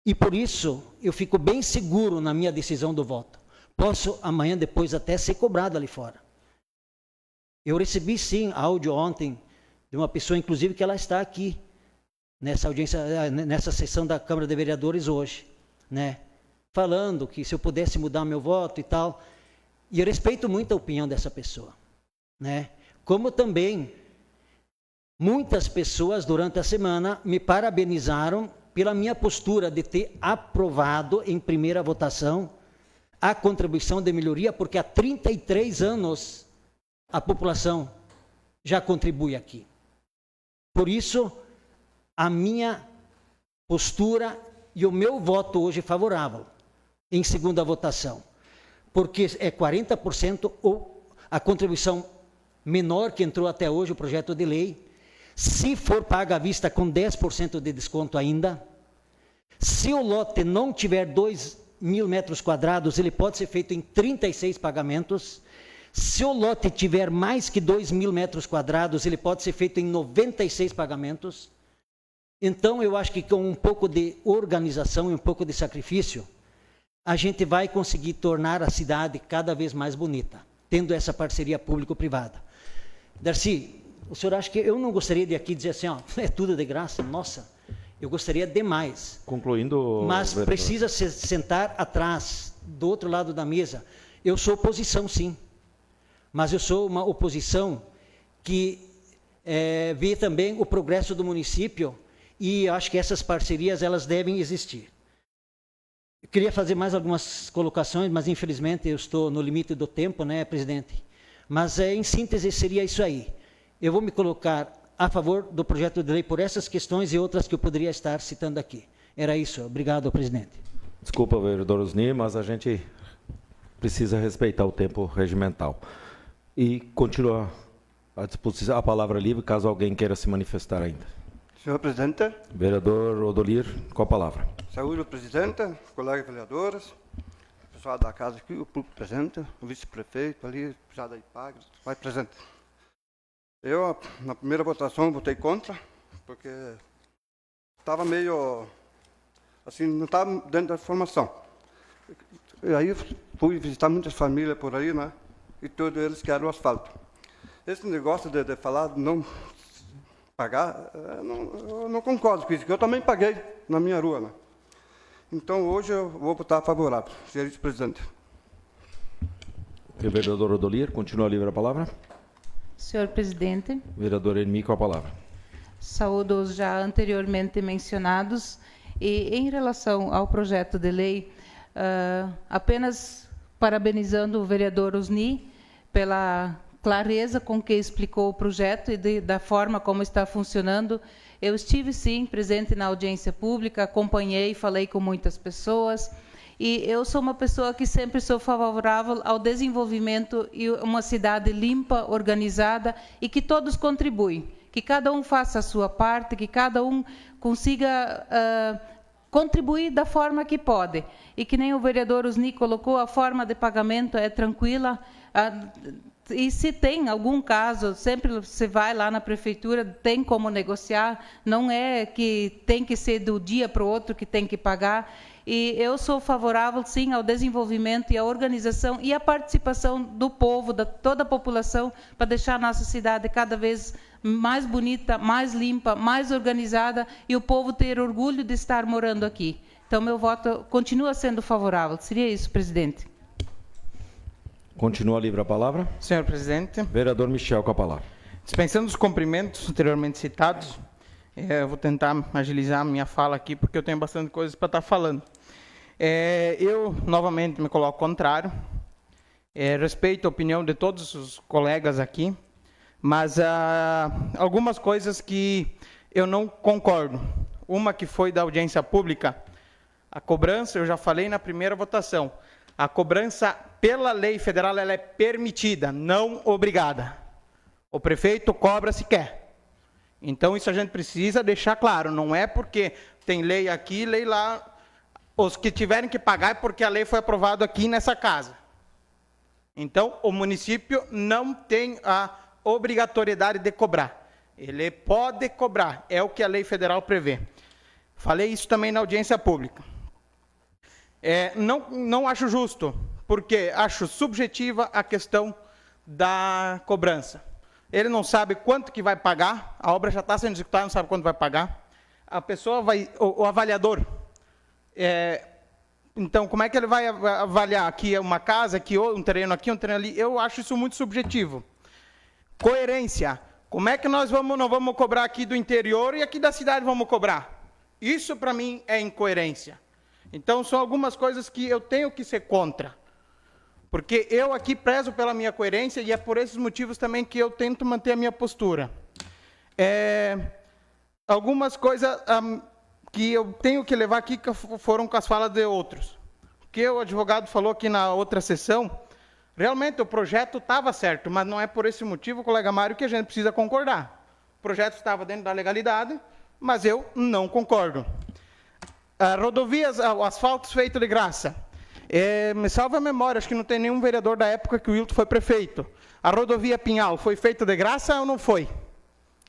E por isso, eu fico bem seguro na minha decisão do voto. Posso, amanhã, depois, até ser cobrado ali fora. Eu recebi, sim, áudio ontem, de uma pessoa, inclusive, que ela está aqui, nessa audiência, nessa sessão da Câmara de Vereadores hoje, né? Falando que se eu pudesse mudar meu voto e tal. E eu respeito muito a opinião dessa pessoa, né? Como também muitas pessoas durante a semana me parabenizaram pela minha postura de ter aprovado em primeira votação a contribuição de melhoria, porque há 33 anos a população já contribui aqui. Por isso, a minha postura e o meu voto hoje favorável em segunda votação. Porque é 40% ou a contribuição menor que entrou até hoje, o projeto de lei, se for paga à vista com 10% de desconto ainda, se o lote não tiver 2.000 metros quadrados, ele pode ser feito em 36 pagamentos, se o lote tiver mais que 2.000 metros quadrados, ele pode ser feito em 96 pagamentos. Então, eu acho que com um pouco de organização e um pouco de sacrifício, a gente vai conseguir tornar a cidade cada vez mais bonita, tendo essa parceria público-privada. Darcy, o senhor acha que eu não gostaria de aqui dizer assim, ó, é tudo de graça? Nossa, eu gostaria demais. Concluindo, mas vereador, precisa se sentar atrás, do outro lado da mesa. Eu sou oposição, sim, mas eu sou uma oposição que vê também o progresso do município e acho que essas parcerias elas devem existir. Eu queria fazer mais algumas colocações, mas infelizmente eu estou no limite do tempo, né, presidente? Mas em síntese seria isso aí. Eu vou me colocar a favor do projeto de lei por essas questões e outras que eu poderia estar citando aqui. Era isso. Obrigado, presidente. Desculpa, vereador Osni, mas a gente precisa respeitar o tempo regimental. E continua à disposição a palavra livre, caso alguém queira se manifestar ainda. Senhor presidente. Vereador Odolir, com a palavra. Saúde ao presidente, colegas vereadores, o pessoal da casa aqui, o público presente, o vice-prefeito ali, o pessoal da IPAG, vai presente. Eu, na primeira votação, votei contra, porque estava meio, assim, não estava dentro da formação. E aí fui visitar muitas famílias por aí, né? E todos eles querem o asfalto. Esse negócio de falar de não pagar, eu não concordo com isso, porque eu também paguei na minha rua, né? Então, hoje eu vou votar favorável, senhor vice-presidente. Vereador Odolir, continua livre a palavra. Senhor presidente. Vereador Enmi, com a palavra. Saúdo os já anteriormente mencionados. E em relação ao projeto de lei, apenas parabenizando o vereador Osni pela clareza com que explicou o projeto e da forma como está funcionando. Eu estive, sim, presente na audiência pública, acompanhei, falei com muitas pessoas, e eu sou uma pessoa que sempre sou favorável ao desenvolvimento e uma cidade limpa, organizada, e que todos contribuem, que cada um faça a sua parte, que cada um consiga contribuir da forma que pode. E que nem o vereador Osni colocou, a forma de pagamento é tranquila. E se tem algum caso, sempre você vai lá na prefeitura, tem como negociar, não é que tem que ser do dia para o outro que tem que pagar. E eu sou favorável, sim, ao desenvolvimento e à organização e à participação do povo, da toda a população, para deixar a nossa cidade cada vez mais bonita, mais limpa, mais organizada, e o povo ter orgulho de estar morando aqui. Então, meu voto continua sendo favorável. Seria isso, presidente. Continua livre a palavra. Senhor presidente. Vereador Michel, com a palavra. Dispensando os cumprimentos anteriormente citados, eu vou tentar agilizar a minha fala aqui, porque eu tenho bastante coisas para estar falando. Eu, novamente, me coloco contrário. Respeito a opinião de todos os colegas aqui, mas algumas coisas que eu não concordo. Uma que foi da audiência pública, a cobrança, eu já falei na primeira votação, a cobrança pela lei federal ela é permitida, não obrigada. O prefeito cobra se quer. Então, isso a gente precisa deixar claro. Não é porque tem lei aqui, lei lá. Os que tiverem que pagar é porque a lei foi aprovada aqui nessa casa. Então, o município não tem a obrigatoriedade de cobrar. Ele pode cobrar, é o que a lei federal prevê. Falei isso também na audiência pública. Não acho justo, porque acho subjetiva a questão da cobrança. Ele não sabe quanto que vai pagar, a obra já está sendo executada, não sabe quanto vai pagar. A pessoa vai, o avaliador, então como é que ele vai avaliar aqui uma casa, aqui um terreno aqui, um terreno ali? Eu acho isso muito subjetivo. Coerência, como é que nós não vamos cobrar aqui do interior e aqui da cidade vamos cobrar? Isso para mim é incoerência. Então são algumas coisas que eu tenho que ser contra. Porque eu aqui prezo pela minha coerência e é por esses motivos também que eu tento manter a minha postura. Algumas coisas que eu tenho que levar aqui foram com as falas de outros. O que o advogado falou aqui na outra sessão, realmente o projeto estava certo, mas não é por esse motivo, colega Mário, que a gente precisa concordar. O projeto estava dentro da legalidade, mas eu não concordo. Rodovias, o asfalto feito de graça. Me salva a memória, acho que não tem nenhum vereador da época que o Wilton foi prefeito. A rodovia Pinhal foi feita de graça ou não foi?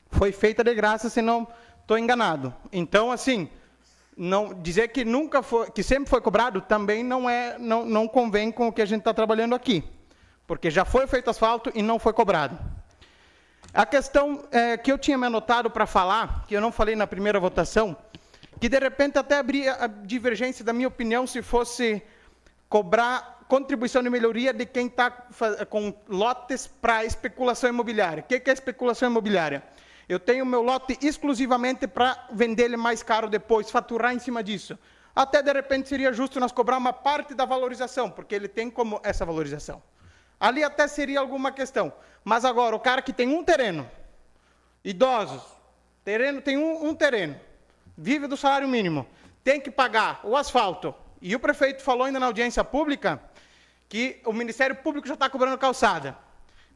Foi feita de graça, se não estou enganado. Então, assim, não dizer que nunca foi, que sempre foi cobrado, também não convém com o que a gente está trabalhando aqui, porque já foi feito asfalto e não foi cobrado. A questão que eu tinha me anotado para falar, que eu não falei na primeira votação, que de repente até abria a divergência da minha opinião se fosse cobrar contribuição de melhoria de quem está com lotes para especulação imobiliária. O que é especulação imobiliária? Eu tenho meu lote exclusivamente para vender ele mais caro depois, faturar em cima disso. Até, de repente, seria justo nós cobrar uma parte da valorização, porque ele tem como essa valorização. Ali até seria alguma questão. Mas agora, o cara que tem um terreno, idosos, tem um terreno, vive do salário mínimo, tem que pagar o asfalto. E o prefeito falou ainda na audiência pública que o Ministério Público já está cobrando calçada.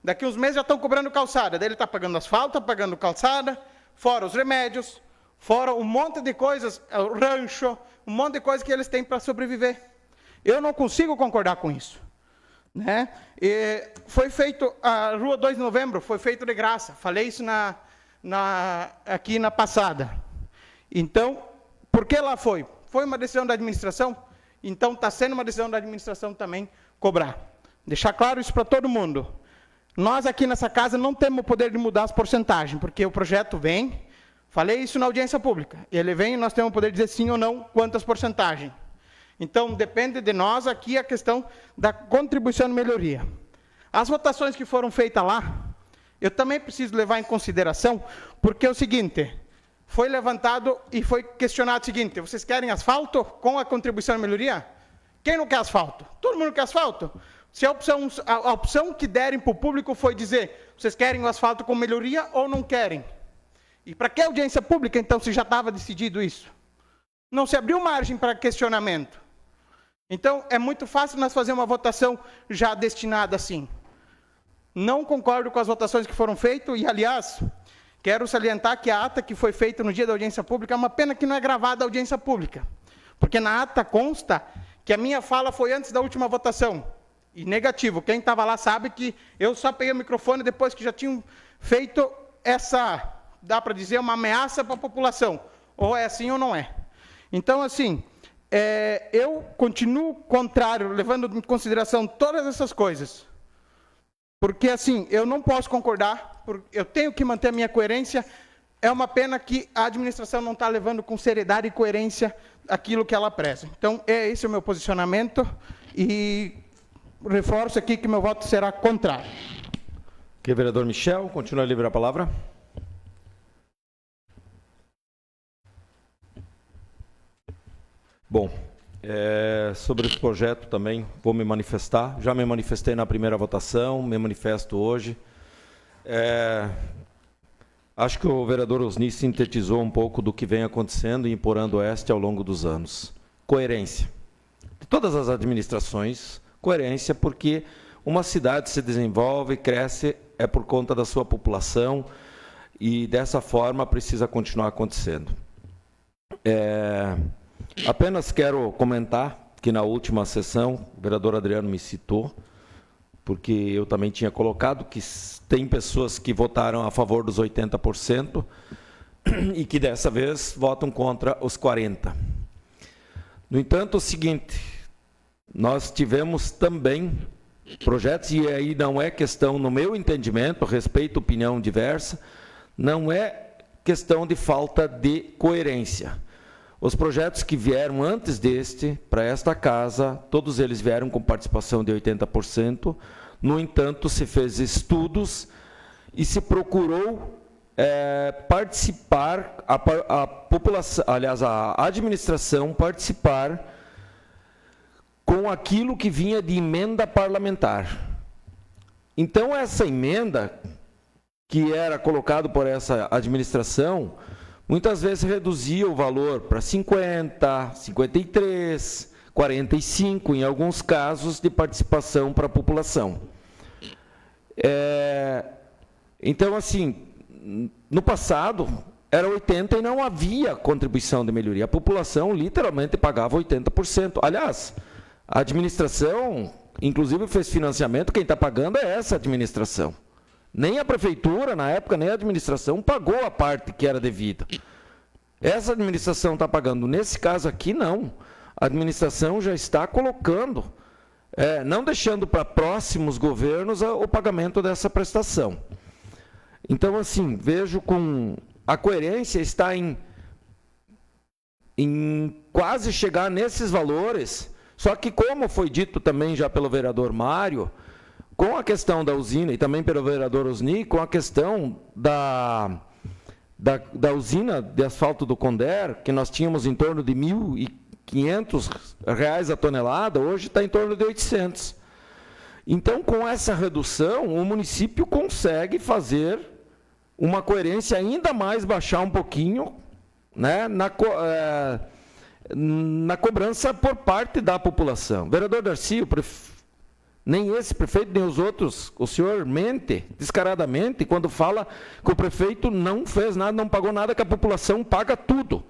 Daqui uns meses já estão cobrando calçada. Daí ele está pagando asfalto, está pagando calçada, fora os remédios, fora um monte de coisas, o rancho, um monte de coisas que eles têm para sobreviver. Eu não consigo concordar com isso. Né? Foi feito, a Rua 2 de Novembro foi feito de graça. Falei isso aqui na passada. Então, por que lá foi? Foi uma decisão da administração? Então, está sendo uma decisão da administração também cobrar. Deixar claro isso para todo mundo. Nós aqui nessa casa não temos o poder de mudar as porcentagens, porque o projeto vem, falei isso na audiência pública, ele vem e nós temos o poder de dizer sim ou não quantas porcentagens. Então, depende de nós aqui a questão da contribuição de melhoria. As votações que foram feitas lá, eu também preciso levar em consideração, porque é o seguinte, foi levantado e foi questionado o seguinte, vocês querem asfalto com a contribuição de melhoria? Quem não quer asfalto? Todo mundo quer asfalto? Se a opção que derem para o público foi dizer, vocês querem o asfalto com melhoria ou não querem? E para que audiência pública, então, se já estava decidido isso? Não se abriu margem para questionamento. Então, é muito fácil nós fazer uma votação já destinada assim. Não concordo com as votações que foram feitas, e, aliás, quero salientar que a ata que foi feita no dia da audiência pública é uma pena que não é gravada a audiência pública. Porque na ata consta que a minha fala foi antes da última votação. E negativo. Quem estava lá sabe que eu só peguei o microfone depois que já tinham feito essa, dá para dizer, uma ameaça para a população. Ou é assim ou não é. Então, assim, eu continuo contrário, levando em consideração todas essas coisas. Porque, assim, eu não posso concordar, eu tenho que manter a minha coerência. É uma pena que a administração não está levando com seriedade e coerência aquilo que ela preza. Então, esse é o meu posicionamento e reforço aqui que meu voto será contrário. Ok, vereador Michel, continua livre a palavra. Bom, sobre esse projeto também vou me manifestar. Já me manifestei na primeira votação, me manifesto hoje. Acho que o vereador Osni sintetizou um pouco do que vem acontecendo em Porã do Oeste ao longo dos anos. Coerência. De todas as administrações, coerência, porque uma cidade se desenvolve e cresce por conta da sua população e dessa forma precisa continuar acontecendo. Apenas quero comentar que na última sessão o vereador Adriano me citou, porque eu também tinha colocado que tem pessoas que votaram a favor dos 80% e que dessa vez votam contra os 40%. No entanto, é o seguinte, nós tivemos também projetos, e aí não é questão, no meu entendimento, respeito a opinião diversa, não é questão de falta de coerência. Os projetos que vieram antes deste, para esta casa, todos eles vieram com participação de 80%, no entanto, se fez estudos e se procurou participar, a população, aliás, a administração participar com aquilo que vinha de emenda parlamentar. Então, essa emenda, que era colocado por essa administração, muitas vezes reduzia o valor para 50, 53, 45, em alguns casos, de participação para a população. Então, assim, no passado, era 80% e não havia contribuição de melhoria. A população, literalmente, pagava 80%. Aliás, a administração, inclusive, fez financiamento, quem está pagando é essa administração. Nem a prefeitura, na época, nem a administração pagou a parte que era devida. Essa administração está pagando. Nesse caso aqui, não. A administração já está colocando, não deixando para próximos governos o pagamento dessa prestação. Então, assim, vejo com a coerência está em quase chegar nesses valores, só que, como foi dito também já pelo vereador Mário, com a questão da usina, e também pelo vereador Osni, com a questão da usina de asfalto do Conder, que nós tínhamos em torno de R$ 1.500 a tonelada, hoje está em torno de 800. Então, com essa redução, o município consegue fazer uma coerência ainda mais, baixar um pouquinho, né, na cobrança por parte da população. Vereador Darcy, nem esse prefeito, nem os outros, o senhor mente descaradamente quando fala que o prefeito não fez nada, não pagou nada, que a população paga tudo.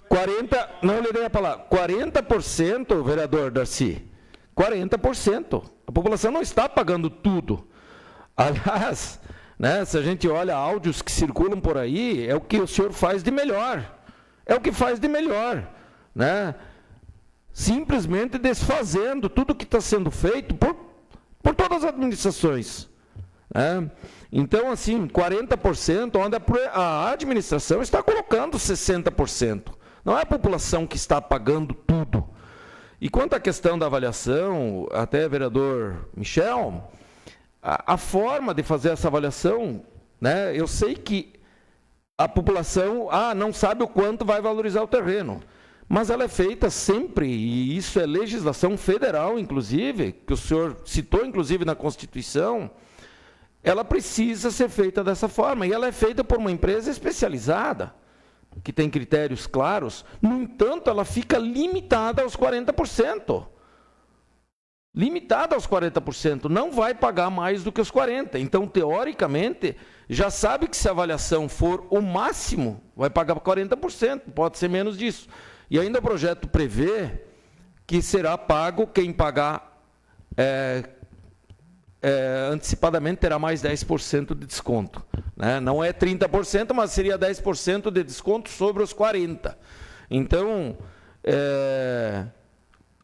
40%, vereador Darcy, 40%. A população não está pagando tudo. Aliás, né, se a gente olha áudios que circulam por aí, é o que o senhor faz de melhor. É o que faz de melhor, né? Simplesmente desfazendo tudo que está sendo feito por todas as administrações. Né? Então, assim, 40%, onde a administração está colocando 60%. Não é a população que está pagando tudo. E quanto à questão da avaliação, até vereador Michel, a forma de fazer essa avaliação, né, eu sei que a população não sabe o quanto vai valorizar o terreno. mas ela é feita sempre, e isso é legislação federal, inclusive, que o senhor citou, inclusive, na Constituição, ela precisa ser feita dessa forma, e ela é feita por uma empresa especializada, que tem critérios claros. No entanto, ela fica limitada aos 40%. Limitada aos 40%, não vai pagar mais do que os 40%. Então, teoricamente, já sabe que se a avaliação for o máximo, vai pagar 40%, pode ser menos disso. E ainda o projeto prevê que será pago, quem pagar antecipadamente terá mais 10% de desconto. Né? Não é 30%, mas seria 10% de desconto sobre os 40%. Então,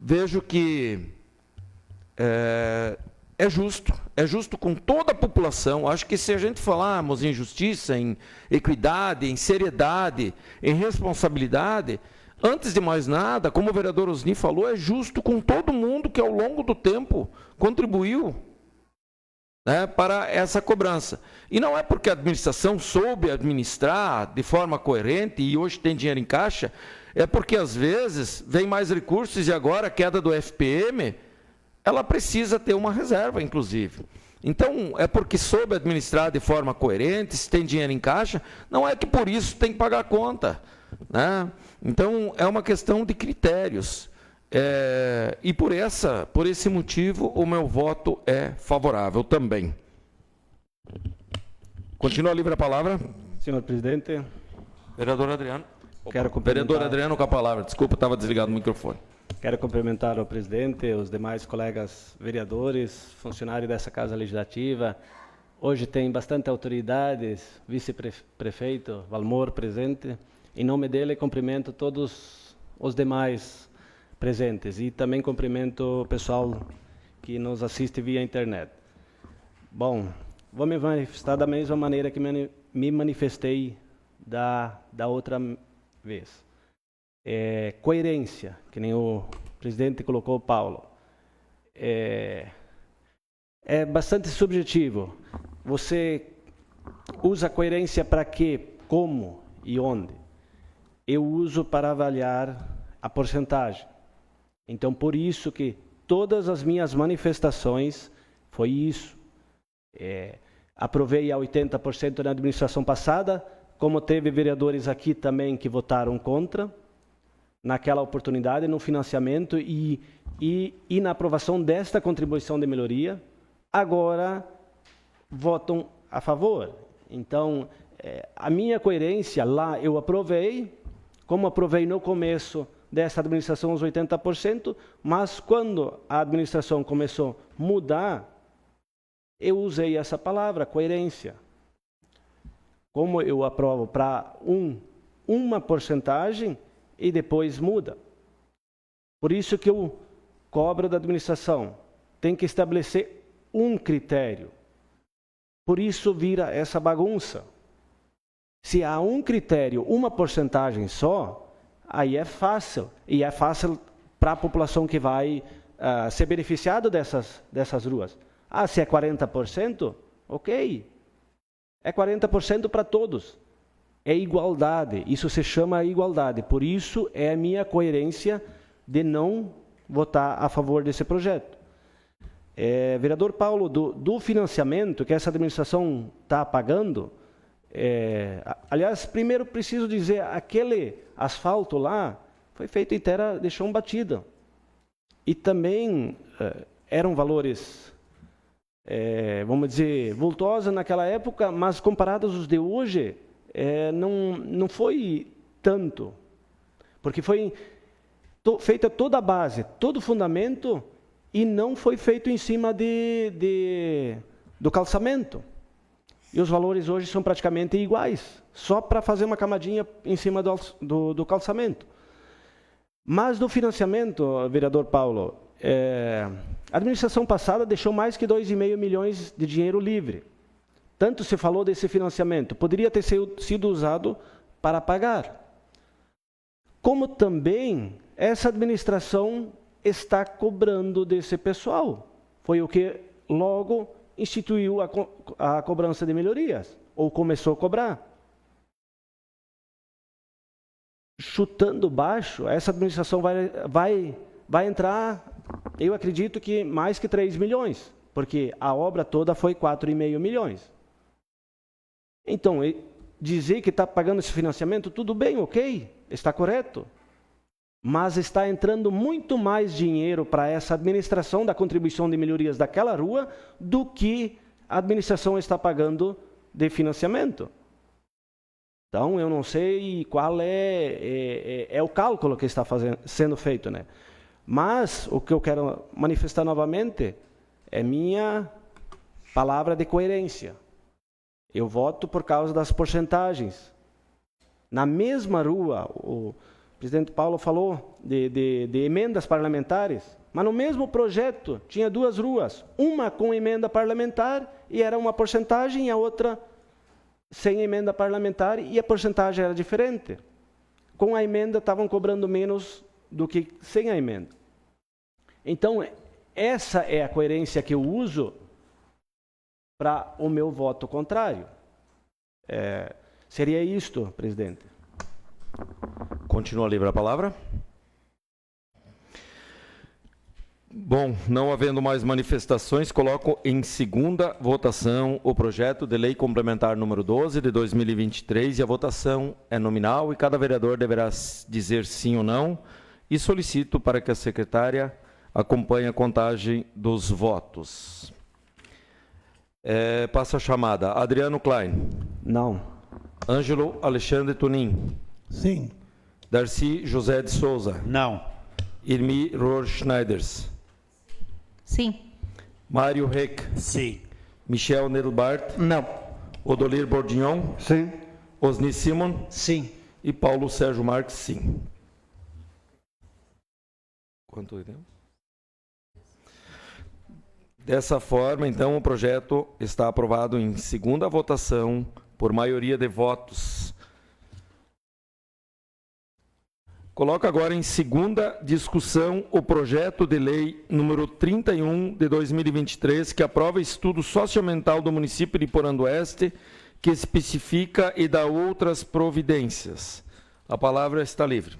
vejo que é justo com toda a população. Acho que se a gente falarmos em justiça, em equidade, em seriedade, em responsabilidade, antes de mais nada, como o vereador Osni falou, é justo com todo mundo que ao longo do tempo contribuiu, né, para essa cobrança. E não é porque a administração soube administrar de forma coerente e hoje tem dinheiro em caixa, é porque às vezes vem mais recursos e agora a queda do FPM, ela precisa ter uma reserva, inclusive. Então, é porque soube administrar de forma coerente, se tem dinheiro em caixa, não é que por isso tem que pagar a conta. Né? Então, é uma questão de critérios. E por esse motivo, o meu voto é favorável também. Continua livre a palavra. Senhor presidente. Vereador Adriano. Vereador Adriano com a palavra. Desculpa, estava desligado o microfone. Quero cumprimentar o presidente, os demais colegas vereadores, funcionários dessa Casa Legislativa. Hoje tem bastante autoridades, vice-prefeito Valmor presente. Em nome dele, cumprimento todos os demais presentes e também cumprimento o pessoal que nos assiste via internet. Bom, vou me manifestar da mesma maneira que me manifestei da outra vez. Coerência, que nem o presidente colocou, Paulo, é bastante subjetivo. Você usa coerência para quê, como e onde? Eu uso para avaliar a porcentagem. Então, por isso que todas as minhas manifestações foi isso. Aprovei a 80% na administração passada, como teve vereadores aqui também que votaram contra, naquela oportunidade, no financiamento e na aprovação desta contribuição de melhoria, agora votam a favor. Então, a minha coerência lá eu aprovei, como aprovei no começo dessa administração os 80%, mas quando a administração começou a mudar, eu usei essa palavra, coerência. Como eu aprovo para uma porcentagem, e depois muda. Por isso que eu cobro da administração. Tem que estabelecer um critério. Por isso vira essa bagunça. Se há um critério, uma porcentagem só, aí é fácil. E é fácil para a população que vai ser beneficiada dessas ruas. Se é 40%, ok. É 40% para todos. É igualdade, isso se chama igualdade. Por isso é a minha coerência de não votar a favor desse projeto. Vereador Paulo, do financiamento que essa administração está pagando, aliás, primeiro preciso dizer, aquele asfalto lá foi feito em terra de chão batida. E também eram valores, vamos dizer, vultosos naquela época, mas comparados aos de hoje, não foi tanto, porque foi feita toda a base, todo o fundamento, e não foi feito em cima do calçamento. E os valores hoje são praticamente iguais, só para fazer uma camadinha em cima do calçamento. Mas do financiamento, vereador Paulo, a administração passada deixou mais que 2,5 milhões de dinheiro livre. Tanto se falou desse financiamento, poderia ter sido usado para pagar. Como também essa administração está cobrando desse pessoal. Foi o que logo instituiu a cobrança de melhorias, ou começou a cobrar. chutando baixo, essa administração vai entrar, eu acredito que mais que 3 milhões, porque a obra toda foi 4,5 milhões. Então, dizer que está pagando esse financiamento, tudo bem, ok, está correto. Mas está entrando muito mais dinheiro para essa administração da contribuição de melhorias daquela rua do que a administração está pagando de financiamento. Então, eu não sei qual é o cálculo que está sendo feito, né? Mas o que eu quero manifestar novamente é minha palavra de coerência. Eu voto por causa das porcentagens. Na mesma rua, o presidente Paulo falou de emendas parlamentares, mas no mesmo projeto tinha 2 ruas, uma com emenda parlamentar e era uma porcentagem, e a outra sem emenda parlamentar e a porcentagem era diferente. Com a emenda estavam cobrando menos do que sem a emenda. Então, essa é a coerência que eu uso para o meu voto contrário. Seria isto, presidente. Continua livre a palavra. Bom, não havendo mais manifestações, coloco em segunda votação o projeto de lei complementar número 12 de 2023, e a votação é nominal e cada vereador deverá dizer sim ou não, e solicito para que a secretária acompanhe a contagem dos votos. Passa a chamada. Adriano Klein. Não. Ângelo Alexandre Tunin. Sim. Darcy José de Souza. Não. Irmi Rohr Schneiders. Sim. Mário Reck. Sim. Michel Nedelbart. Não. Odolir Bordignon. Sim. Osni Simon. Sim. E Paulo Sérgio Marques, sim. Quanto deu? Dessa forma, então, o projeto está aprovado em segunda votação por maioria de votos. Coloco agora em segunda discussão o projeto de lei número 31 de 2023, que aprova estudo socioambiental do município de Iporã-do-Oeste, que especifica e dá outras providências. A palavra está livre.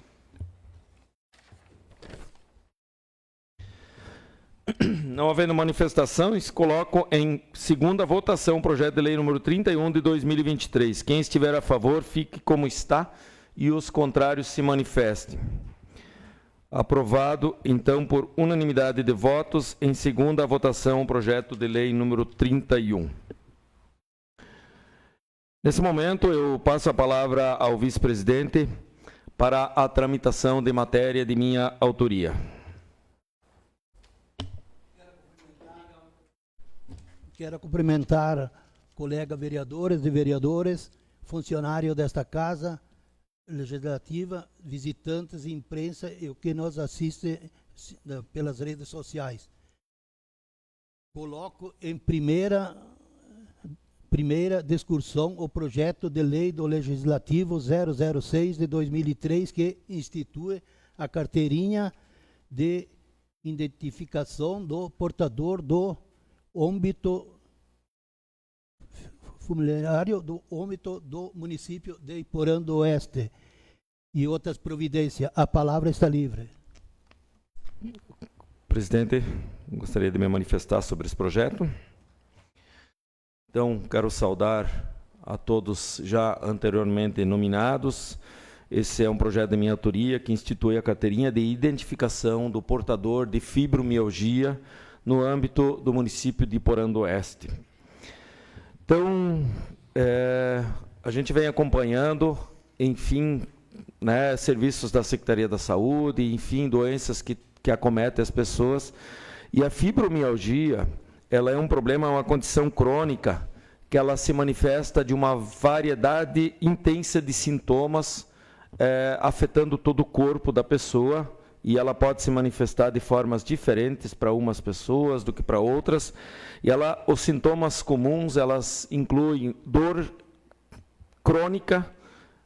Não havendo manifestações, coloco em segunda votação o projeto de lei número 31 de 2023. Quem estiver a favor, fique como está, e os contrários se manifestem. Aprovado, então, por unanimidade de votos, em segunda votação, o projeto de lei número 31. Nesse momento, eu passo a palavra ao vice-presidente para a tramitação de matéria de minha autoria. Quero cumprimentar colegas vereadores e vereadores, funcionários desta Casa Legislativa, visitantes e imprensa e o que nos assiste pelas redes sociais. Coloco em primeira discussão o projeto de lei do Legislativo 006 de 2003, que institui a carteirinha de identificação do portador do âmbito funerário do âmbito do município de Iporã-do-Oeste e outras providências. A palavra está livre. Presidente, gostaria de me manifestar sobre esse projeto. Então, quero saudar a todos já anteriormente nominados. Esse é um projeto de minha autoria que institui a carteirinha de identificação do portador de fibromialgia no âmbito do município de Iporã-do-Oeste. Então, a gente vem acompanhando, enfim, né, serviços da Secretaria da Saúde, enfim, doenças que acometem as pessoas. E a fibromialgia, ela é um problema, uma condição crônica, que ela se manifesta de uma variedade intensa de sintomas, afetando todo o corpo da pessoa, e ela pode se manifestar de formas diferentes para umas pessoas do que para outras. E os sintomas comuns, elas incluem dor crônica,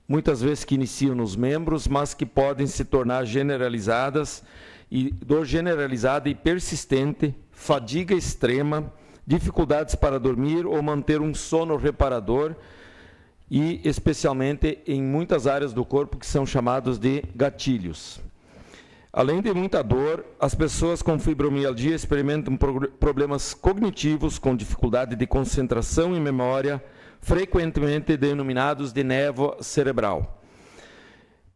muitas vezes que iniciam nos membros, mas que podem se tornar generalizadas, e dor generalizada e persistente, fadiga extrema, dificuldades para dormir ou manter um sono reparador, e especialmente em muitas áreas do corpo que são chamados de gatilhos. Além de muita dor, as pessoas com fibromialgia experimentam problemas cognitivos com dificuldade de concentração e memória, frequentemente denominados de névoa cerebral.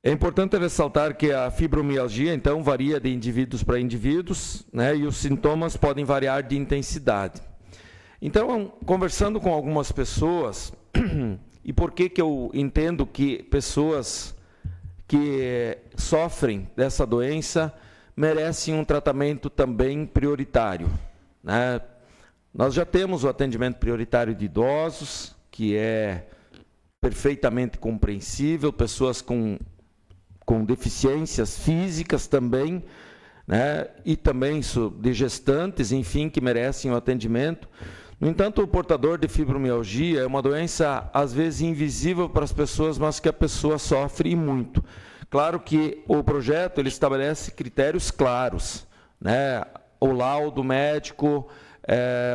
É importante ressaltar que a fibromialgia, então, varia de indivíduos para indivíduos, né, e os sintomas podem variar de intensidade. Então, conversando com algumas pessoas, e por que eu entendo que pessoas que sofrem dessa doença merecem um tratamento também prioritário, né? Nós já temos o atendimento prioritário de idosos, que é perfeitamente compreensível, pessoas com deficiências físicas também, né? E também de gestantes, enfim, que merecem o atendimento. No entanto, o portador de fibromialgia é uma doença, às vezes, invisível para as pessoas, mas que a pessoa sofre e muito. Claro que o projeto ele estabelece critérios claros, né? O laudo médico,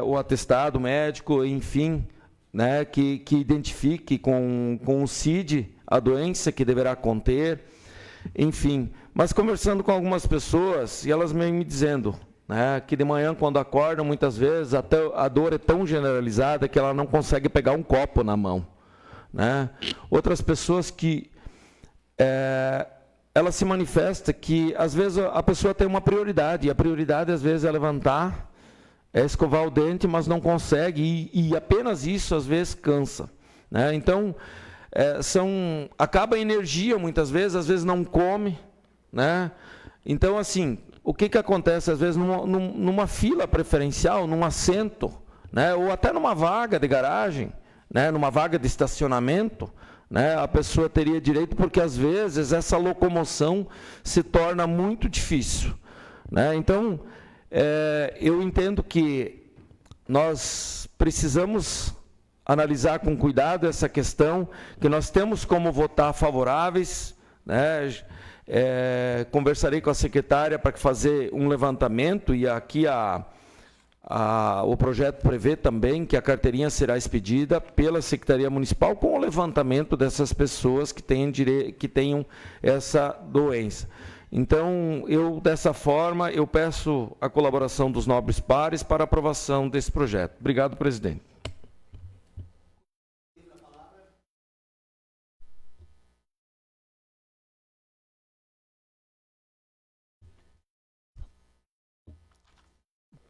o atestado médico, enfim, né? que identifique com o CID a doença que deverá conter, enfim. Mas conversando com algumas pessoas, e elas me dizendo, né, que de manhã, quando acordam, muitas vezes, até a dor é tão generalizada que ela não consegue pegar um copo na mão, né? Outras pessoas que ela se manifesta que, às vezes, a pessoa tem uma prioridade, e a prioridade, às vezes, é levantar, é escovar o dente, mas não consegue, e apenas isso, às vezes, cansa, né? Então, acaba a energia, muitas vezes, às vezes não come, né? Então, assim, o que acontece, às vezes, numa fila preferencial, num assento, né, ou até numa vaga de garagem, né, numa vaga de estacionamento, né, a pessoa teria direito, porque, às vezes, essa locomoção se torna muito difícil, né? Então, eu entendo que nós precisamos analisar com cuidado essa questão, que nós temos como votar favoráveis, né? Conversarei com a secretária para fazer um levantamento, e aqui o projeto prevê também que a carteirinha será expedida pela Secretaria Municipal com o levantamento dessas pessoas que tenham essa doença. Então, dessa forma, eu peço a colaboração dos nobres pares para a aprovação desse projeto. Obrigado, presidente.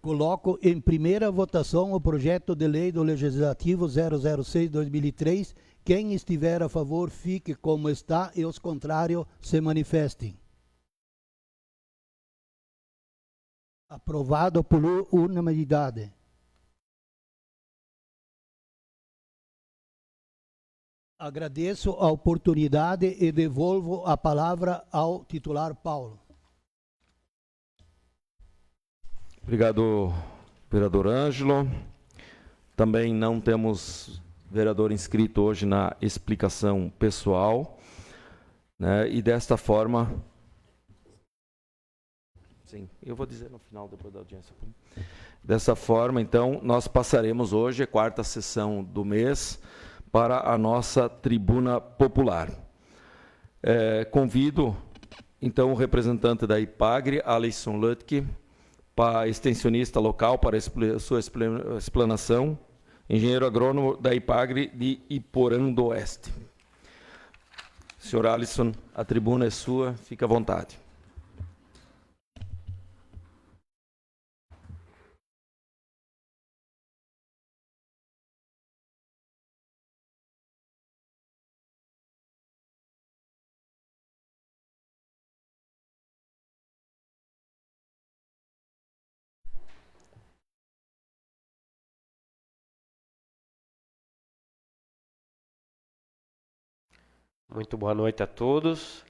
Coloco em primeira votação o projeto de lei do Legislativo 006/2003. Quem estiver a favor, fique como está, e os contrários se manifestem. Aprovado por unanimidade. Agradeço a oportunidade e devolvo a palavra ao titular Paulo. Obrigado, vereador Ângelo. Também não temos vereador inscrito hoje na explicação pessoal, né? E desta forma... Sim, eu vou dizer no final, depois da audiência. Dessa forma, então, nós passaremos hoje, a quarta sessão do mês, para a nossa tribuna popular. Convido, então, o representante da IPAGRE, Alisson Lutke, extensionista local, para sua explanação, engenheiro agrônomo da IPAGRE de Iporã do Oeste. Senhor Alisson, a tribuna é sua, fique à vontade. Muito boa noite a todos.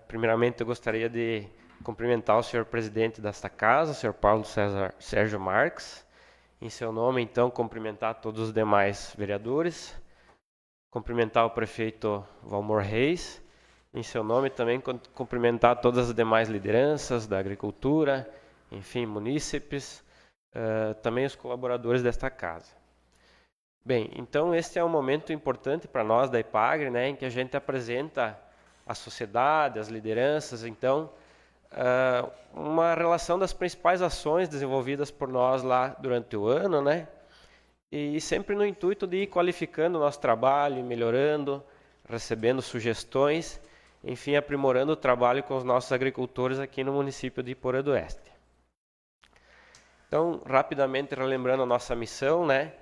Primeiramente, eu gostaria de cumprimentar o senhor presidente desta casa, o senhor Paulo César Sérgio Marques. Em seu nome, então, cumprimentar todos os demais vereadores. Cumprimentar o prefeito Valmor Reis. Em seu nome, também, cumprimentar todas as demais lideranças da agricultura, enfim, munícipes, também os colaboradores desta casa. Bem, então este é um momento importante para nós da IPAGRE, né, em que a gente apresenta à sociedade, às lideranças, então, uma relação das principais ações desenvolvidas por nós lá durante o ano, né, e sempre no intuito de ir qualificando o nosso trabalho, melhorando, recebendo sugestões, enfim, aprimorando o trabalho com os nossos agricultores aqui no município de Iporã do Oeste. Então, rapidamente relembrando a nossa missão, né,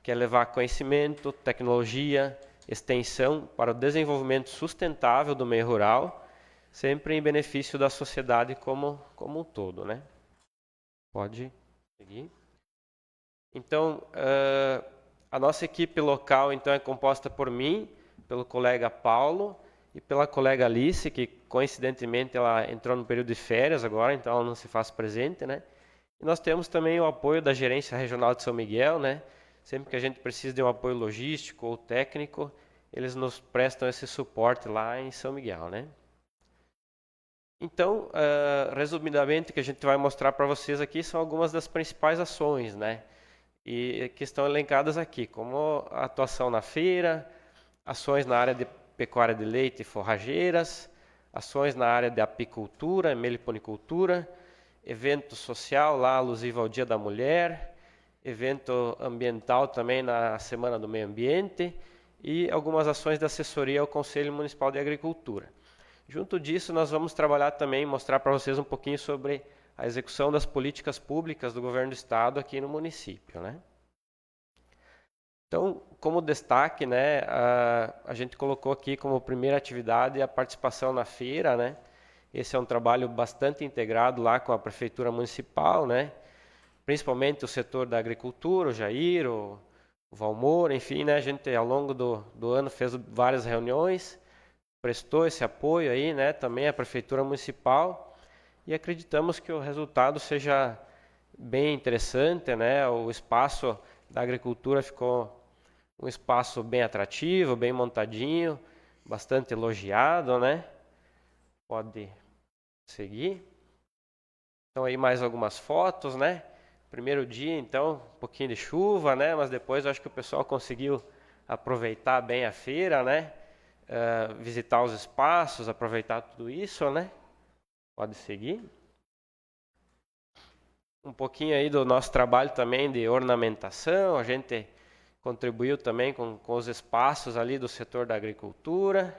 que é levar conhecimento, tecnologia, extensão para o desenvolvimento sustentável do meio rural, sempre em benefício da sociedade como um todo, né? Pode seguir. Então, a nossa equipe local então é composta por mim, pelo colega Paulo e pela colega Alice, que coincidentemente ela entrou no período de férias agora, então ela não se faz presente, né? E nós temos também o apoio da Gerência Regional de São Miguel, né? Sempre que a gente precisa de um apoio logístico ou técnico, eles nos prestam esse suporte lá em São Miguel, né? Então, resumidamente, o que a gente vai mostrar para vocês aqui são algumas das principais ações, né? E que estão elencadas aqui, como a atuação na feira, ações na área de pecuária de leite e forrageiras, ações na área de apicultura, meliponicultura, evento social lá alusivo ao Dia da Mulher, evento ambiental também na Semana do Meio Ambiente e algumas ações de assessoria ao Conselho Municipal de Agricultura. Junto disso, nós vamos trabalhar também, mostrar para vocês um pouquinho sobre a execução das políticas públicas do governo do estado aqui no município, né? Então, como destaque, né, a gente colocou aqui como primeira atividade a participação na feira, né? Esse é um trabalho bastante integrado lá com a prefeitura municipal, né? Principalmente o setor da agricultura, o Jair, o Valmor, enfim, né? A gente ao longo do ano fez várias reuniões, prestou esse apoio aí, né? Também a prefeitura municipal e acreditamos que o resultado seja bem interessante, né? O espaço da agricultura ficou um espaço bem atrativo, bem montadinho, bastante elogiado, né? Pode seguir. Então aí mais algumas fotos, né? Primeiro dia, então, um pouquinho de chuva, né? Mas depois eu acho que o pessoal conseguiu aproveitar bem a feira, né? Visitar os espaços, aproveitar tudo isso, né? Pode seguir. Um pouquinho aí do nosso trabalho também de ornamentação, a gente contribuiu também com os espaços ali do setor da agricultura.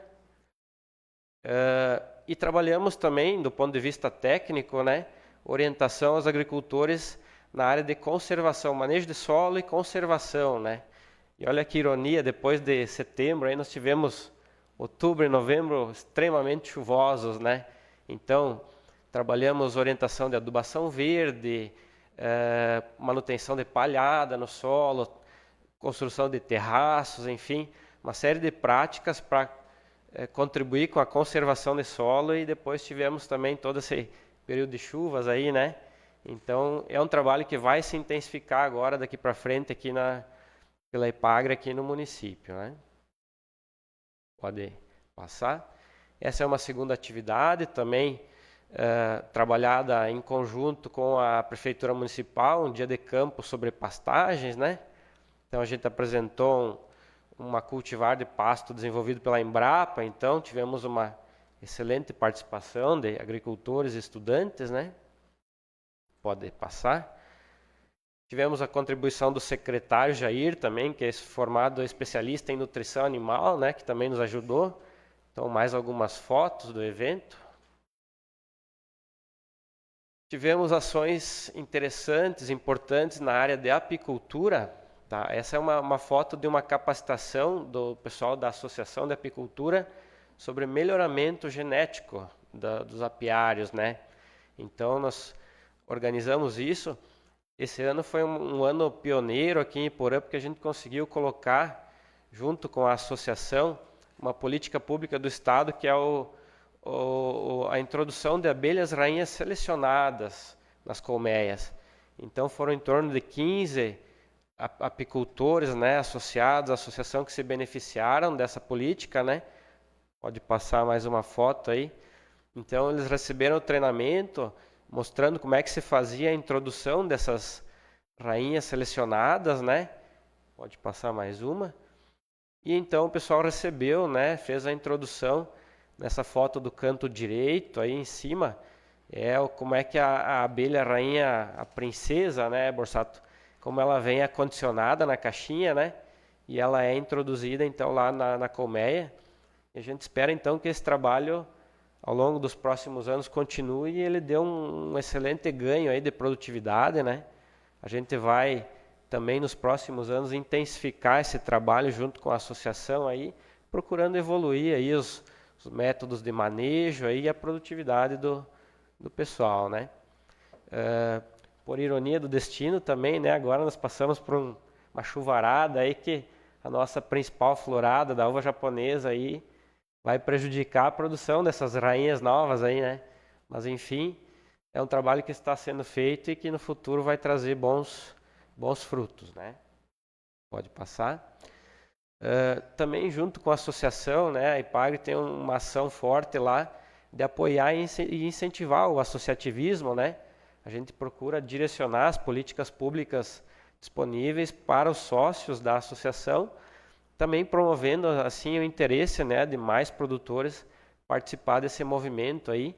E trabalhamos também, do ponto de vista técnico, né? Orientação aos agricultores na área de conservação, manejo de solo e conservação, né? E olha que ironia, depois de setembro, aí nós tivemos outubro e novembro extremamente chuvosos, né? Então, trabalhamos orientação de adubação verde, manutenção de palhada no solo, construção de terraços, enfim, uma série de práticas para contribuir com a conservação de solo e depois tivemos também todo esse período de chuvas aí, né? Então, é um trabalho que vai se intensificar agora, daqui para frente, aqui pela IPAGRE, aqui no município, né? Pode passar. Essa é uma segunda atividade também, trabalhada em conjunto com a Prefeitura Municipal, um dia de campo sobre pastagens, né? Então, a gente apresentou uma cultivar de pasto desenvolvido pela Embrapa, então tivemos uma excelente participação de agricultores e estudantes, né? Pode passar. Tivemos a contribuição do secretário Jair também, que é formado especialista em nutrição animal, né? Que também nos ajudou. Então, mais algumas fotos do evento. Tivemos ações interessantes, importantes na área de apicultura. Tá? Essa é uma foto de uma capacitação do pessoal da Associação de Apicultura sobre melhoramento genético dos apiários, né? Então, nós organizamos isso. Esse ano foi um ano pioneiro aqui em Iporã, porque a gente conseguiu colocar, junto com a associação, uma política pública do Estado, que é a introdução de abelhas rainhas selecionadas nas colmeias. Então, foram em torno de 15 apicultores, né, associados à associação que se beneficiaram dessa política, né? Pode passar mais uma foto aí. Então, eles receberam o treinamento mostrando como é que se fazia a introdução dessas rainhas selecionadas, né? Pode passar mais uma. E então o pessoal recebeu, né, fez a introdução nessa foto do canto direito, aí em cima, como é que a abelha rainha, a princesa, né, Borsato, como ela vem acondicionada na caixinha, né, e ela é introduzida então lá na colmeia. E a gente espera então que esse trabalho, ao longo dos próximos anos, continue e ele dê um excelente ganho aí de produtividade, né. A gente vai também nos próximos anos intensificar esse trabalho junto com a associação aí, procurando evoluir aí os métodos de manejo aí e a produtividade do pessoal, né? Por ironia do destino também, né? Agora nós passamos por uma chuvarada aí que a nossa principal florada da uva japonesa aí vai prejudicar a produção dessas rainhas novas aí, né? Mas enfim, é um trabalho que está sendo feito e que no futuro vai trazer bons frutos, né? Pode passar. Também junto com a associação, né, a IPAGRE tem uma ação forte lá de apoiar e incentivar o associativismo, né? A gente procura direcionar as políticas públicas disponíveis para os sócios da associação, também promovendo assim o interesse, né, de mais produtores participar desse movimento aí.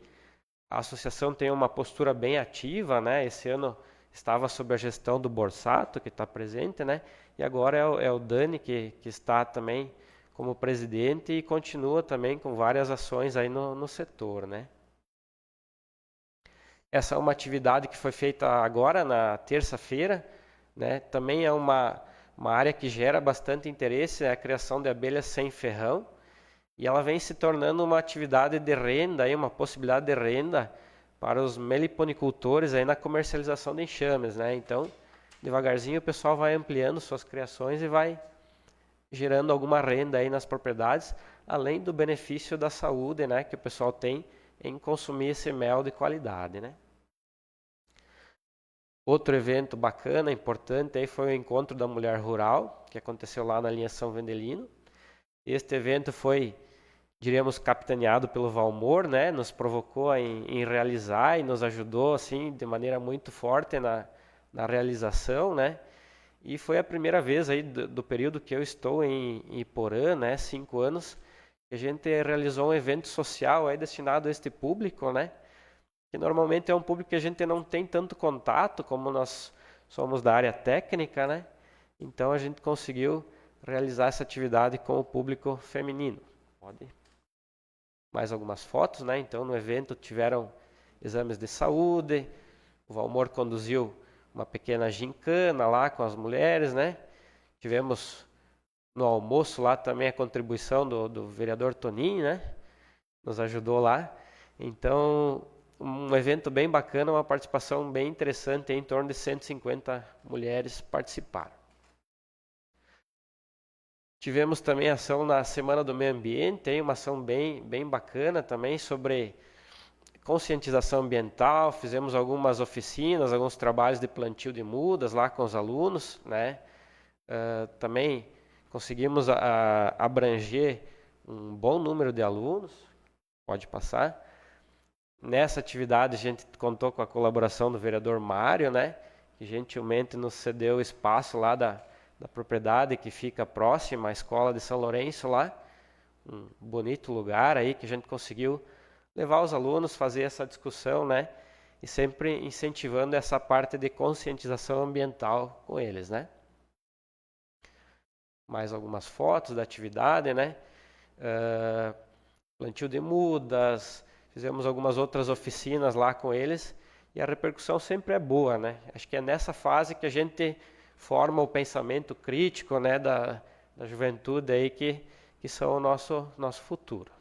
A associação tem uma postura bem ativa, né? Esse ano estava sob a gestão do Borsato, que está presente, né? E agora é o Dani que está também como presidente e continua também com várias ações aí no setor, né? Essa é uma atividade que foi feita agora, na terça-feira, né? Também é uma área que gera bastante interesse, é a criação de abelhas sem ferrão, e ela vem se tornando uma atividade de renda, aí, uma possibilidade de renda para os meliponicultores aí na comercialização de enxames, né? Então, devagarzinho o pessoal vai ampliando suas criações e vai gerando alguma renda aí nas propriedades, além do benefício da saúde, né, que o pessoal tem em consumir esse mel de qualidade, né? Outro evento bacana, importante, aí foi o Encontro da Mulher Rural, que aconteceu lá na linha São Vendelino. Este evento foi, diríamos, capitaneado pelo Valmor, né? Nos provocou em realizar e nos ajudou assim de maneira muito forte na realização, né? E foi a primeira vez aí do período que eu estou em Iporã, né? 5 anos, que a gente realizou um evento social aí destinado a este público, né? Que normalmente é um público que a gente não tem tanto contato, como nós somos da área técnica, né? Então a gente conseguiu realizar essa atividade com o público feminino. Pode ir. Mais algumas fotos, né? Então no evento tiveram exames de saúde, o Valmor conduziu uma pequena gincana lá com as mulheres, né? Tivemos no almoço lá também a contribuição do vereador Toninho, né? Nos ajudou lá. Então, um evento bem bacana, uma participação bem interessante, em torno de 150 mulheres participaram. Tivemos também ação na Semana do Meio Ambiente, uma ação bem bacana também sobre conscientização ambiental. Fizemos algumas oficinas, alguns trabalhos de plantio de mudas lá com os alunos, né? Também conseguimos abranger um bom número de alunos. Pode passar. Nessa atividade a gente contou com a colaboração do vereador Mário, né? Que gentilmente nos cedeu o espaço lá da propriedade que fica próxima à Escola de São Lourenço lá. Um bonito lugar aí que a gente conseguiu levar os alunos, fazer essa discussão, né? E sempre incentivando essa parte de conscientização ambiental com eles, né? Mais algumas fotos da atividade, né? Plantio de mudas, fizemos algumas outras oficinas lá com eles e a repercussão sempre é boa, né? Acho que é nessa fase que a gente forma o pensamento crítico, né, da juventude aí que são o nosso futuro.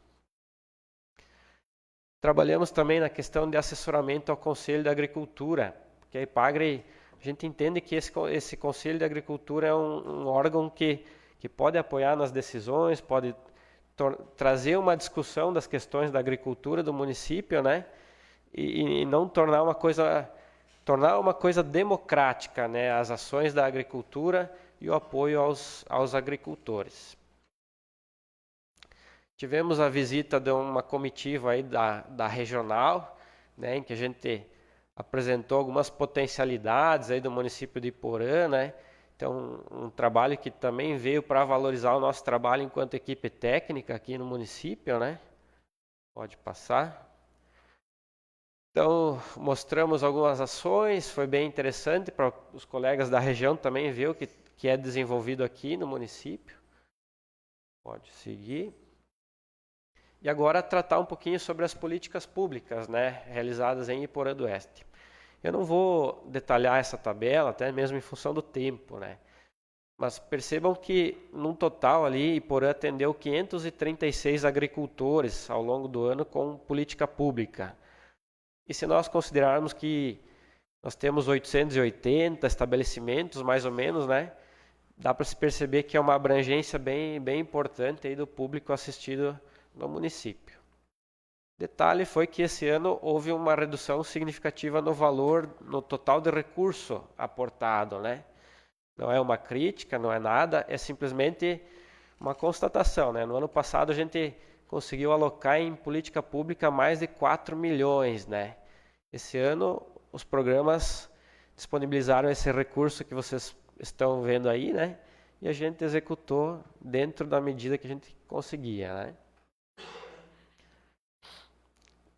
Trabalhamos também na questão de assessoramento ao Conselho da Agricultura, porque a IPAGRE, a gente entende que esse Conselho de Agricultura é um órgão que pode apoiar nas decisões, pode trazer uma discussão das questões da agricultura do município, né? E não tornar uma coisa democrática, né? As ações da agricultura e o apoio aos agricultores. Tivemos a visita de uma comitiva aí da regional, né, em que a gente apresentou algumas potencialidades aí do município de Iporã, né, Então, um trabalho que também veio para valorizar o nosso trabalho enquanto equipe técnica aqui no município, né? Pode passar. Então, mostramos algumas ações, foi bem interessante para os colegas da região também ver o que é desenvolvido aqui no município. Pode seguir. E agora tratar um pouquinho sobre as políticas públicas, né, realizadas em Iporã do Oeste. Eu não vou detalhar essa tabela, até mesmo em função do tempo, né? Mas percebam que, num total ali, Iporã atendeu 536 agricultores ao longo do ano com política pública. E se nós considerarmos que nós temos 880 estabelecimentos, mais ou menos, né? Dá para se perceber que é uma abrangência bem importante aí do público assistido no município. Detalhe foi que esse ano houve uma redução significativa no valor, no total de recurso aportado, né? Não é uma crítica, não é nada, é simplesmente uma constatação, né? No ano passado a gente conseguiu alocar em política pública mais de 4 milhões, né? Esse ano os programas disponibilizaram esse recurso que vocês estão vendo aí, né? E a gente executou dentro da medida que a gente conseguia, né?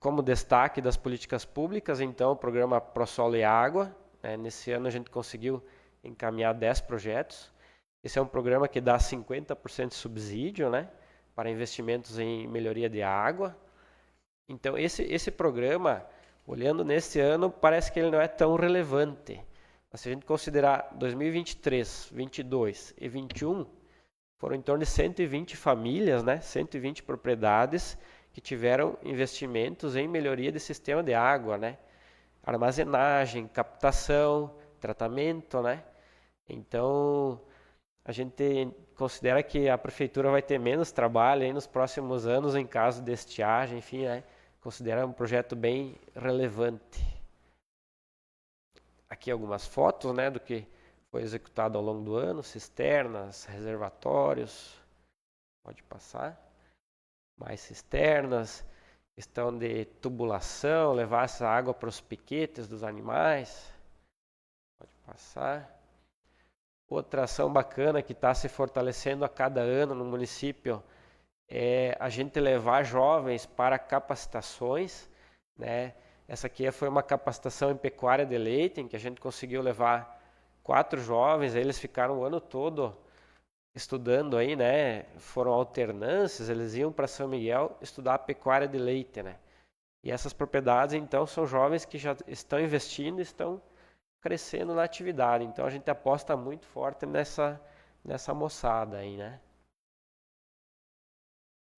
Como destaque das políticas públicas, então, o programa ProSolo e Água, né? Nesse ano a gente conseguiu encaminhar 10 projetos. Esse é um programa que dá 50% de subsídio, né? Para investimentos em melhoria de água. Então, esse programa, olhando nesse ano, parece que ele não é tão relevante. Mas se a gente considerar 2023, 2022 e 2021, foram em torno de 120 famílias, né? 120 propriedades que tiveram investimentos em melhoria de sistema de água, né? Armazenagem, captação, tratamento, né? Então, a gente considera que a prefeitura vai ter menos trabalho aí nos próximos anos em caso de estiagem, enfim, né? Considera um projeto bem relevante. Aqui algumas fotos, né, do que foi executado ao longo do ano, cisternas, reservatórios, pode passar. Mais cisternas, questão de tubulação, levar essa água para os piquetes dos animais. Pode passar. Outra ação bacana que está se fortalecendo a cada ano no município é a gente levar jovens para capacitações, né? Essa aqui foi uma capacitação em pecuária de leite, em que a gente conseguiu levar 4 jovens, eles ficaram o ano todo estudando aí, né? Foram alternâncias, eles iam para São Miguel estudar pecuária de leite, né? E essas propriedades, então, são jovens que já estão investindo, estão crescendo na atividade. Então, a gente aposta muito forte nessa moçada aí, né?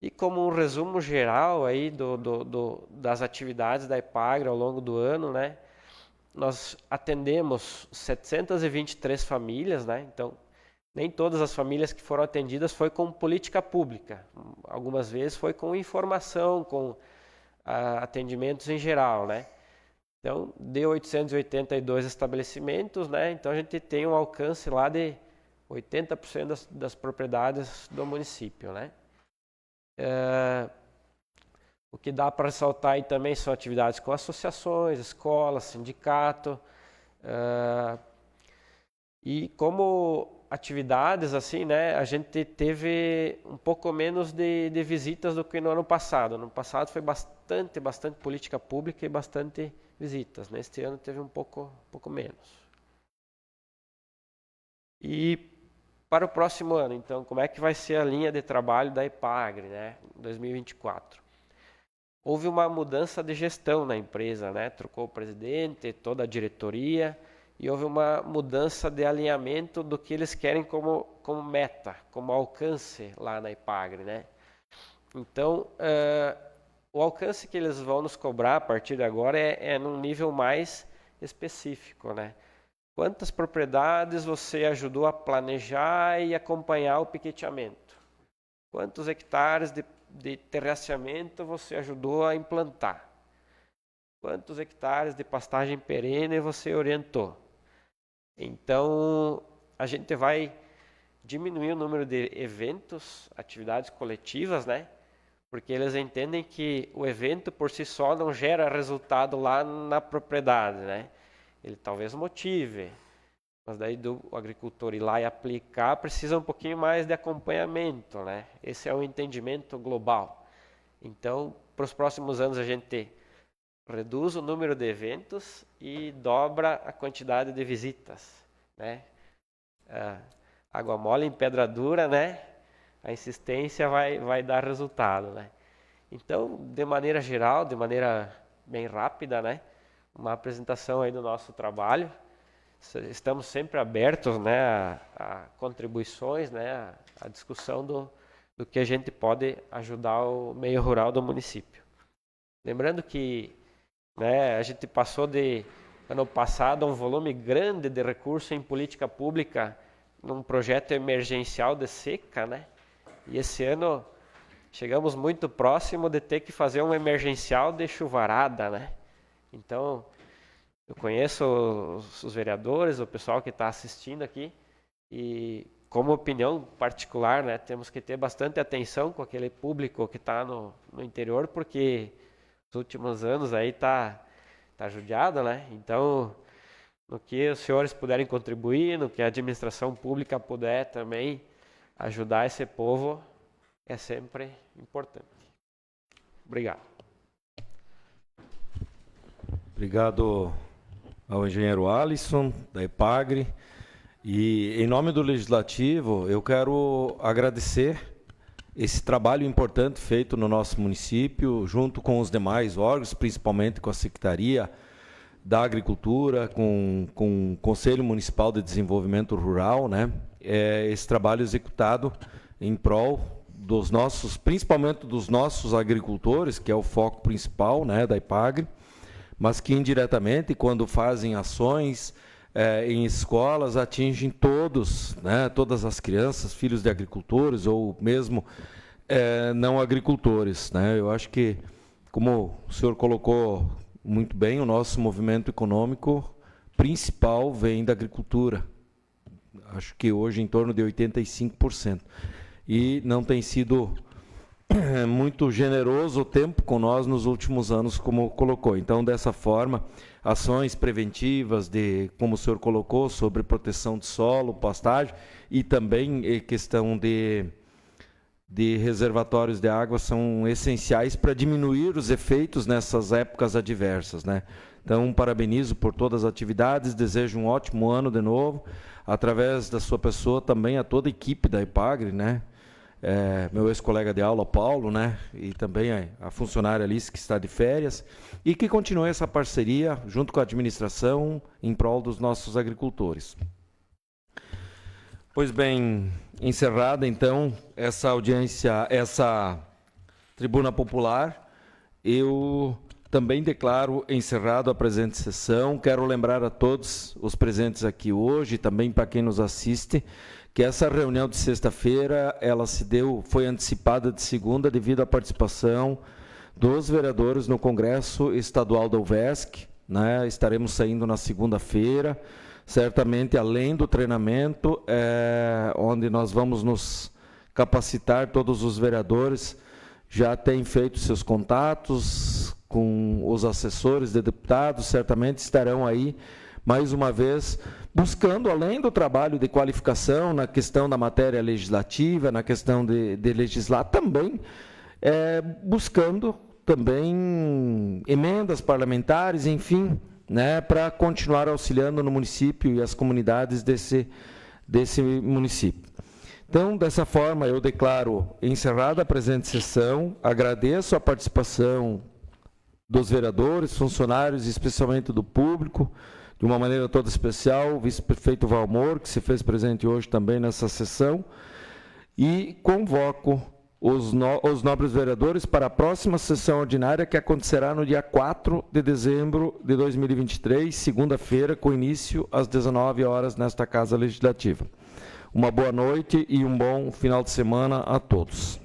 E como um resumo geral aí das atividades da Epagre ao longo do ano, né? Nós atendemos 723 famílias, né? Então, nem todas as famílias que foram atendidas foi com política pública. Algumas vezes foi com informação, com atendimentos em geral, né? Então, deu 882 estabelecimentos, né? Então, a gente tem um alcance lá de 80% das propriedades do município, né? O que dá para ressaltar aí também são atividades com associações, escolas, sindicato. E como atividades, assim, né, a gente teve um pouco menos de visitas do que no ano passado. No ano passado foi bastante política pública e bastante visitas. Neste ano teve um pouco menos. E para o próximo ano, então, como é que vai ser a linha de trabalho da Epagre, né, em 2024? Houve uma mudança de gestão na empresa, né? Trocou o presidente, toda a diretoria, e houve uma mudança de alinhamento do que eles querem como meta, como alcance lá na Epagre, né? Então, o alcance que eles vão nos cobrar a partir de agora é num nível mais específico, né? Quantas propriedades você ajudou a planejar e acompanhar o piqueteamento? Quantos hectares de terraceamento você ajudou a implantar? Quantos hectares de pastagem perene você orientou? Então, a gente vai diminuir o número de eventos, atividades coletivas, né? Porque eles entendem que o evento por si só não gera resultado lá na propriedade, né? Ele talvez motive, Mas daí do agricultor ir lá e aplicar precisa um pouquinho mais de acompanhamento, né? Esse é o entendimento global. Então, para os próximos anos a gente reduz o número de eventos e dobra a quantidade de visitas, né? Água mole em pedra dura, né? A insistência vai dar resultado, né? Então, de maneira geral, de maneira bem rápida, né? Uma apresentação aí do nosso trabalho. Estamos sempre abertos, né, a contribuições, né, a discussão do que a gente pode ajudar o meio rural do município. Lembrando que, né, a gente passou ano passado, um volume grande de recursos em política pública num projeto emergencial de seca, né? E esse ano chegamos muito próximo de ter que fazer um emergencial de chuvarada, né? Então, eu conheço os vereadores, o pessoal que está assistindo aqui, e como opinião particular, né, temos que ter bastante atenção com aquele público que está no interior, porque nos últimos anos aí tá judiado, né? Então, no que os senhores puderem contribuir, no que a administração pública puder também ajudar esse povo, é sempre importante. Obrigado. Obrigado ao engenheiro Alisson, da EPAGRE. E, em nome do Legislativo, eu quero agradecer esse trabalho importante feito no nosso município, junto com os demais órgãos, principalmente com a Secretaria da Agricultura, com o Conselho Municipal de Desenvolvimento Rural, né? Esse trabalho executado em prol dos nossos, principalmente dos nossos agricultores, que é o foco principal, né, da EPAGRE, mas que indiretamente, quando fazem ações em escolas, atingem todos, né, todas as crianças, filhos de agricultores ou mesmo não agricultores, né? Eu acho que, como o senhor colocou muito bem, o nosso movimento econômico principal vem da agricultura. Acho que hoje em torno de 85%. E não tem sido muito generoso o tempo com nós nos últimos anos, como colocou. Então, dessa forma, ações preventivas, como o senhor colocou, sobre proteção de solo, pastagem, e também questão de reservatórios de água são essenciais para diminuir os efeitos nessas épocas adversas, né? Então, parabenizo por todas as atividades, desejo um ótimo ano de novo, através da sua pessoa também a toda a equipe da EPAGRE, né? Meu ex-colega de aula, Paulo, né? E também a funcionária Alice, que está de férias, e que continue essa parceria junto com a administração em prol dos nossos agricultores. Pois bem, encerrada então essa audiência, essa tribuna popular, eu também declaro encerrado a presente sessão. Quero lembrar a todos os presentes aqui hoje, também para quem nos assiste, que essa reunião de sexta-feira, ela foi antecipada de segunda devido à participação dos vereadores no Congresso Estadual da UVESC, né? Estaremos saindo na segunda-feira, certamente além do treinamento, onde nós vamos nos capacitar, todos os vereadores já têm feito seus contatos com os assessores de deputados, certamente estarão aí mais uma vez, buscando, além do trabalho de qualificação na questão da matéria legislativa, na questão de legislar, também buscando também emendas parlamentares, enfim, né, para continuar auxiliando no município e as comunidades desse município. Então, dessa forma, eu declaro encerrada a presente sessão, agradeço a participação dos vereadores, funcionários, especialmente do público, de uma maneira toda especial, o vice-prefeito Valmor, que se fez presente hoje também nessa sessão, e convoco os nobres vereadores para a próxima sessão ordinária, que acontecerá no dia 4 de dezembro de 2023, segunda-feira, com início às 19 horas nesta Casa Legislativa. Uma boa noite e um bom final de semana a todos.